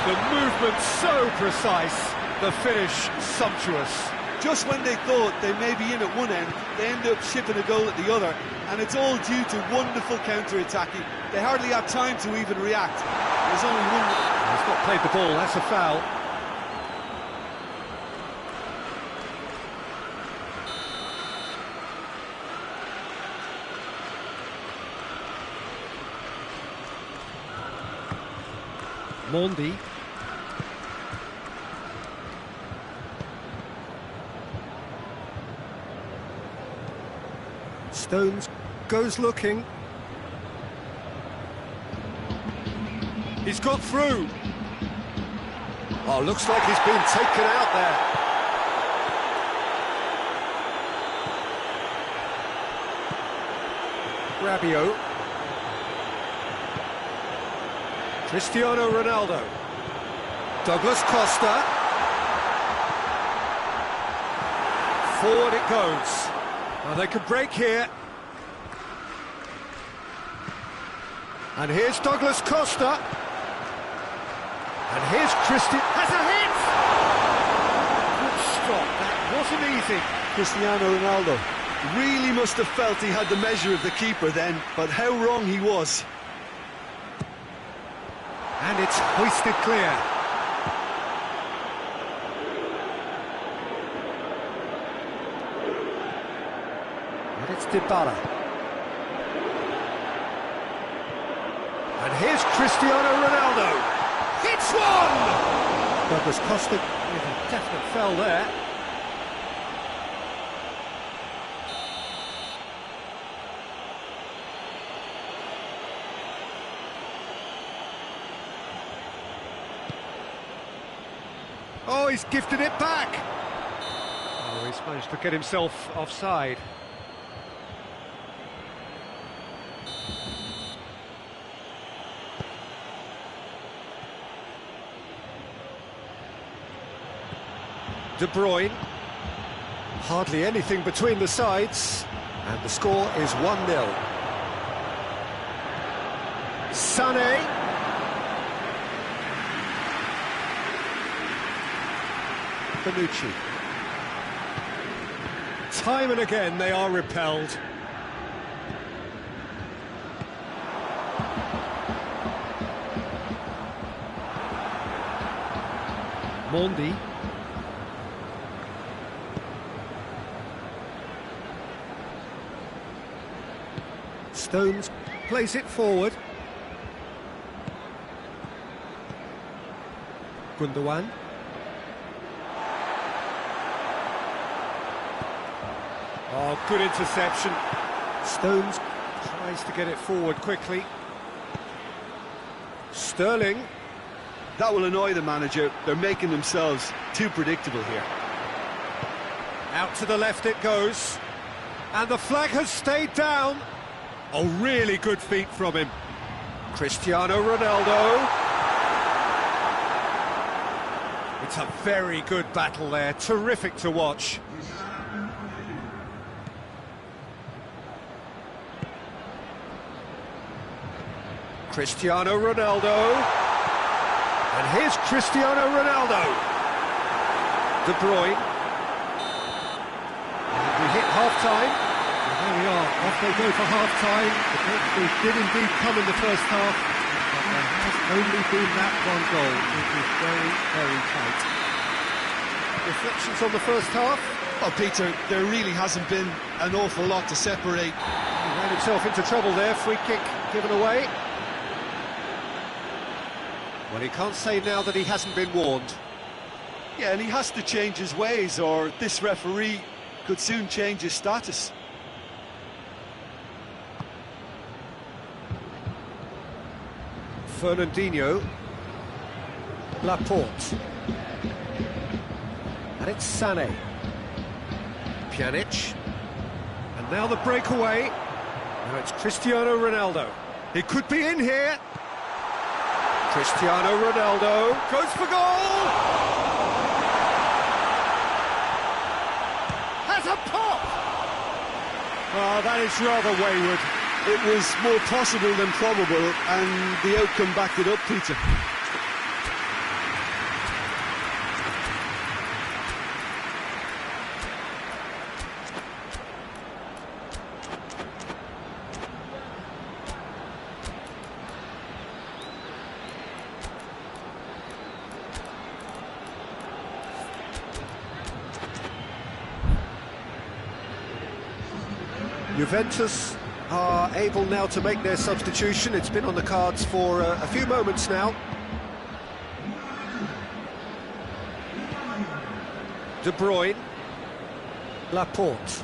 The movement so precise, the finish sumptuous. Just when they thought they may be in at one end, they end up shipping a goal at the other, and it's all due to wonderful counter-attacking. They hardly have time to even react. There's only one... He's not played the ball, that's a foul. Mondi. Stones goes looking. He's got through. Oh, looks like he's been taken out there. Rabiot. Cristiano Ronaldo. Douglas Costa. Forward it goes. Well, they could break here. And here's Douglas Costa. And here's Christian. Has a hit! Good stop. That wasn't easy. Cristiano Ronaldo really must have felt he had the measure of the keeper then, but how wrong he was. And it's hoisted clear. And it's Dybala. And here's Cristiano Ronaldo. Hits one! Douglas Costa with a definite foul there. Oh, he's gifted it back. Oh, he's managed to get himself offside. De Bruyne. Hardly anything between the sides. And the score is 1-0. Sané. Bonucci. Time and again they are repelled. Mondi. Stones plays it forward. Gundogan. Oh, good interception. Stones tries to get it forward quickly. Sterling. That will annoy the manager. They're making themselves too predictable here. Out to the left it goes. And the flag has stayed down. Oh, really good feet from him. Cristiano Ronaldo. It's a very good battle there. Terrific to watch. Cristiano Ronaldo. And here's Cristiano Ronaldo. De Bruyne. And we hit half-time. There we are, off they go for half-time. The breakthrough did indeed come in the first half, but there has only been that one goal. It is very, very tight. Reflections on the first half? Oh, Peter, there really hasn't been an awful lot to separate. He ran himself into trouble there, free kick given away. Well, he can't say now that he hasn't been warned. Yeah, and he has to change his ways, or this referee could soon change his status. Fernandinho, Laporte, and it's Sané, Pjanic, and now the breakaway. Now it's Cristiano Ronaldo. He could be in here. Cristiano Ronaldo goes for goal. Has a pop. Oh, that is rather wayward. It was more possible than probable, and the outcome backed it up, Peter. Juventus are able now to make their substitution. It's been on the cards for a few moments now. De Bruyne, Laporte,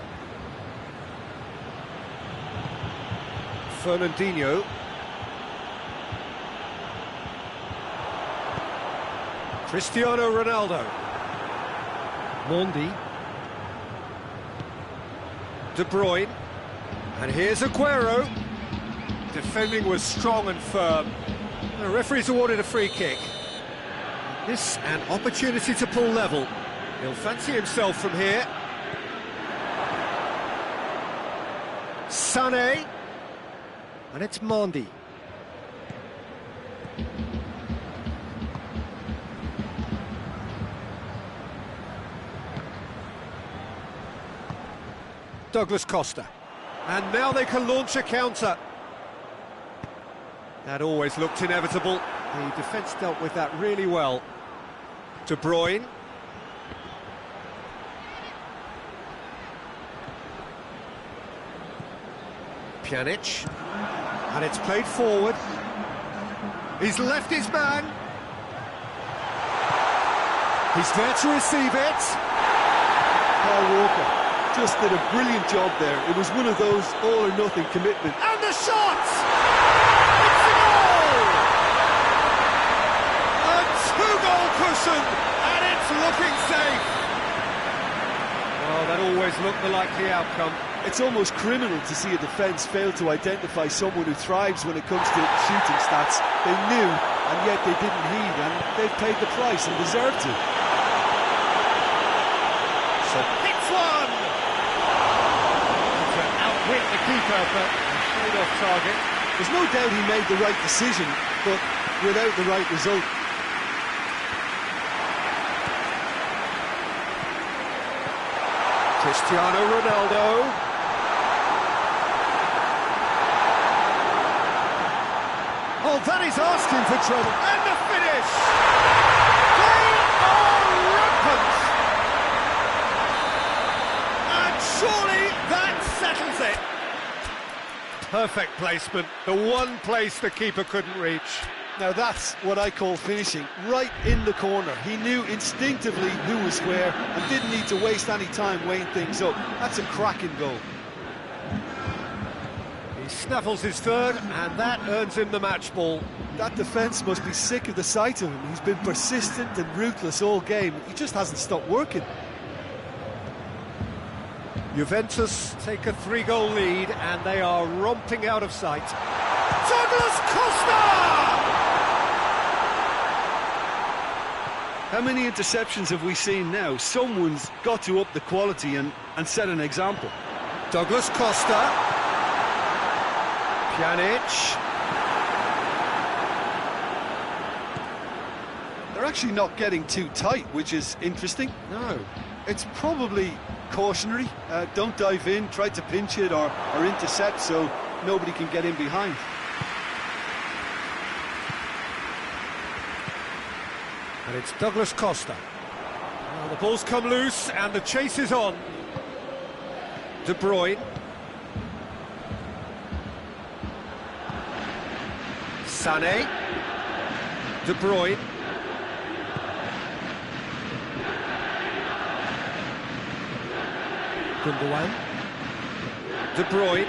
Fernandinho, Cristiano Ronaldo, Mondi, De Bruyne. And here's Aguero. Defending was strong and firm. The referee's awarded a free kick. This an opportunity to pull level. He'll fancy himself from here. Sané. And it's Mondi. Douglas Costa. And now they can launch a counter. That always looked inevitable. The defence dealt with that really well. De Bruyne. Pjanic. And it's played forward. He's left his man. He's there to receive it. Paul Walker just did a brilliant job there. It was one of those all-or-nothing commitments. And the shot! It's a goal! A two-goal cushion, and it's looking safe. Well, that always looked the likely outcome. It's almost criminal to see a defence fail to identify someone who thrives when it comes to shooting stats. They knew, and yet they didn't heed, and they've paid the price and deserved to. So hits one! Hit the keeper, but straight off target. There's no doubt he made the right decision, but without the right result. Cristiano Ronaldo. Oh, that is asking for trouble. And the finish! They are rampant! And surely that settles it. Perfect placement, the one place the keeper couldn't reach. Now that's what I call finishing, right in the corner. He knew instinctively who was where and didn't need to waste any time weighing things up. That's a cracking goal. He snaffles his third, and that earns him the match ball. That defence must be sick of the sight of him. He's been persistent and ruthless all game. He just hasn't stopped working. Juventus take a 3-goal lead, and they are romping out of sight. Douglas Costa! How many interceptions have we seen now? Someone's got to up the quality and set an example. Douglas Costa. Pjanic. They're actually not getting too tight, which is interesting. No. It's probably cautionary. Don't dive in, try to pinch it or intercept so nobody can get in behind. And it's Douglas Costa. Well, the ball's come loose and the chase is on. De Bruyne. Sané. De Bruyne. Gundogan. De Bruyne.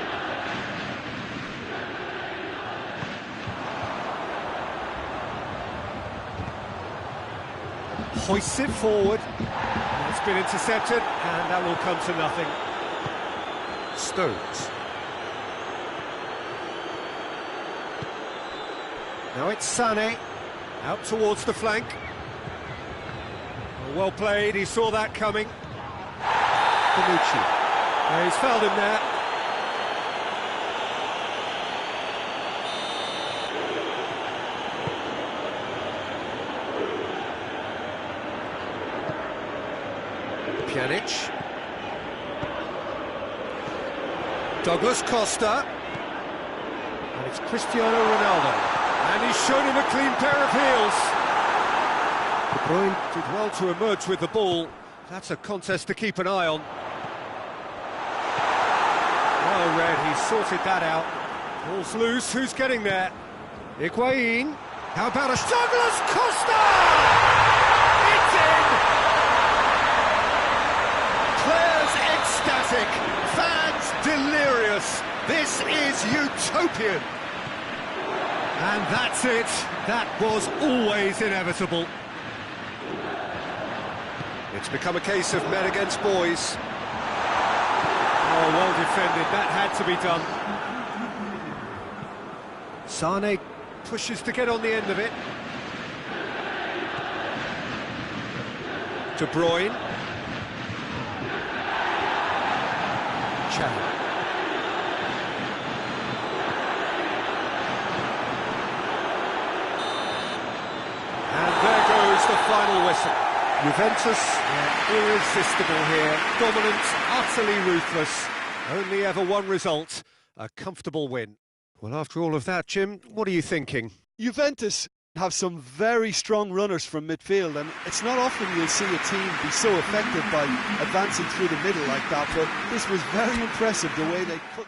Hoists it forward. It's been intercepted, and that will come to nothing. Stones. Now it's Sané, out towards the flank. Well played, he saw that coming. Bonucci. He's fouled him there. Pjanic. Douglas Costa. And it's Cristiano Ronaldo. And he's shown him a clean pair of heels. De Bruyne did well to emerge with the ball. That's a contest to keep an eye on. Well read, he sorted that out. Ball's loose, who's getting there? Higuain. How about a Douglas Costa? It's in! Players ecstatic, fans delirious. This is utopian. And that's it. That was always inevitable. It's become a case of men against boys. Oh, well defended. That had to be done. Sané pushes to get on the end of it. De Bruyne. Chan. And there goes the final whistle. Juventus, irresistible here, dominant, utterly ruthless. Only ever one result, a comfortable win. Well, after all of that, Jim, what are you thinking? Juventus have some very strong runners from midfield, and it's not often you'll see a team be so effective by advancing through the middle like that, but this was very impressive, the way they cut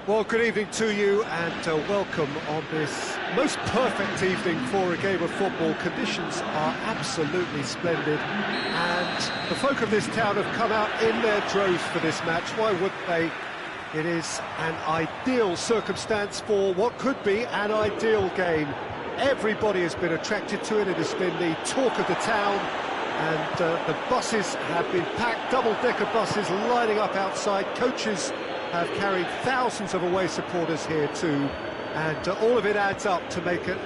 Well, good evening to you and welcome on this most perfect evening for a game of football. Conditions are absolutely splendid and the folk of this town have come out in their droves for this match. Why wouldn't they? It is an ideal circumstance for what could be an ideal game. Everybody has been attracted to it. It has been the talk of the town, and the buses have been packed, double-decker buses lining up outside. Coaches have carried thousands of away supporters here too, and all of it adds up to make a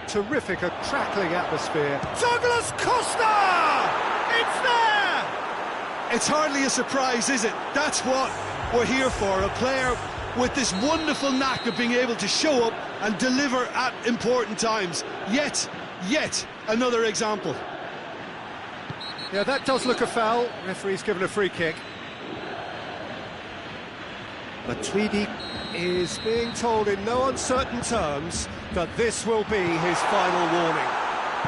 terrific, a crackling atmosphere. Douglas Costa! It's there! It's hardly a surprise, is it? That's what we're here for, a player with this wonderful knack of being able to show up and deliver at important times. Yet another example. Yeah, that does look a foul. Referee's given a free kick. Matuidi is being told in no uncertain terms that this will be his final warning.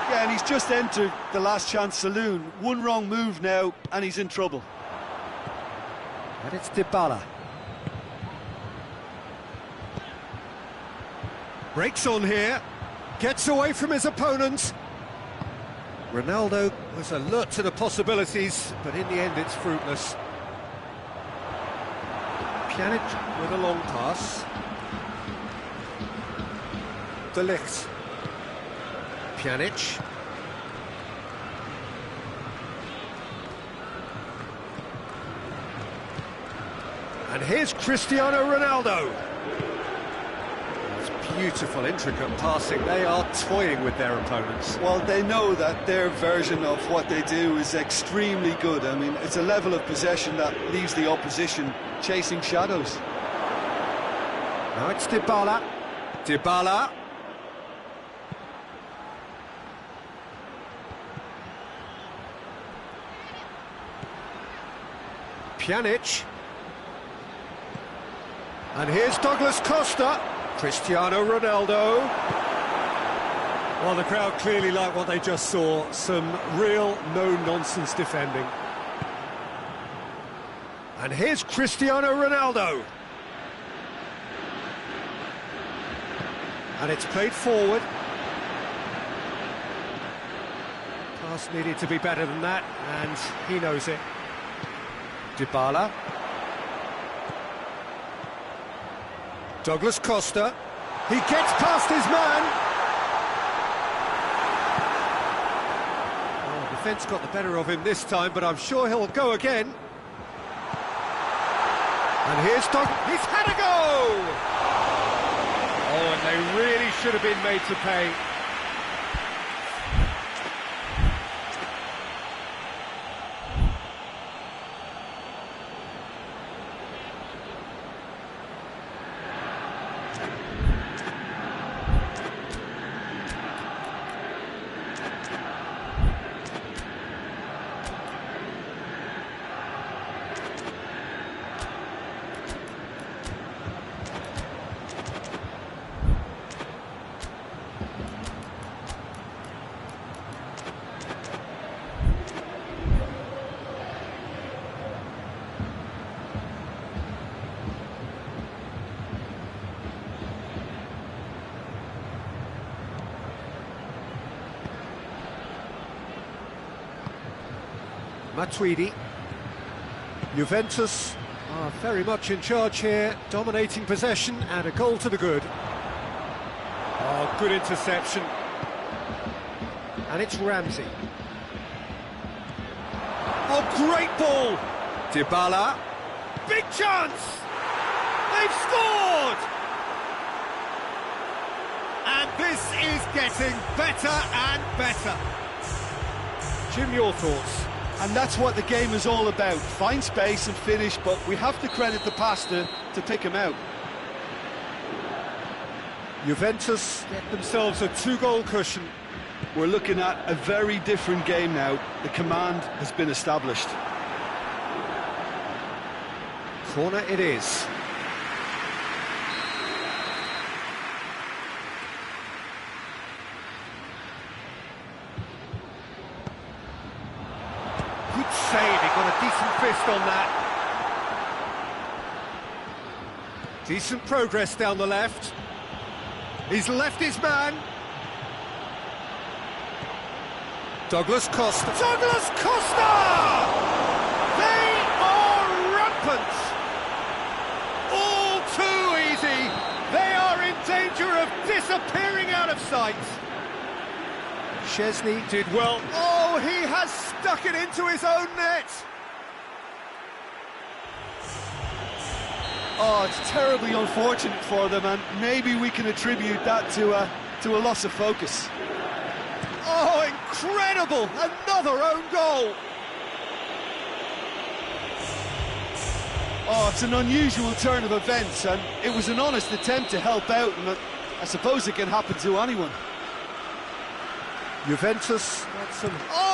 Yeah, and he's just entered the last chance saloon. One wrong move now, and he's in trouble. And it's Dybala. Breaks on here, gets away from his opponent. Ronaldo was alert to the possibilities, but in the end it's fruitless. Pjanic with a long pass. De Ligt. Pjanic. And here's Cristiano Ronaldo. It's beautiful, intricate passing. They are toying with their opponents. Well, they know that their version of what they do is extremely good. I mean, it's a level of possession that leaves the opposition chasing shadows. Now it's Dybala. Dybala. Pjanic. And here's Douglas Costa. Cristiano Ronaldo. Well, the crowd clearly like what they just saw. Some real no-nonsense defending. And here's Cristiano Ronaldo. And it's played forward. Pass needed to be better than that, and he knows it. Dybala. Douglas Costa. He gets past his man. Oh, defence got the better of him this time, but I'm sure he'll go again. And here's he's had a go! Oh, and they really should have been made to pay. Matuidi. Juventus are very much in charge here, dominating possession and a goal to the good. Oh, good interception. And it's Ramsey. Oh, great ball! Dybala. Big chance! They've scored! And this is getting better and better. Jim, your thoughts? And that's what the game is all about. Find space and finish, but we have to credit the pasta to pick him out. Juventus get themselves a 2-goal cushion. We're looking at a very different game now. The command has been established. Corner it is. Good save, he got a decent fist on that. Decent progress down the left. He's left his man. Douglas Costa. Douglas Costa! They are rampant. All too easy. They are in danger of disappearing out of sight. Chesney did well. Oh, he has stuck it into his own net. Oh, it's terribly unfortunate for them, and maybe we can attribute that to a loss of focus. Oh, incredible! Another own goal! Oh, it's an unusual turn of events, and it was an honest attempt to help out, and I suppose it can happen to anyone. Juventus got some... Oh!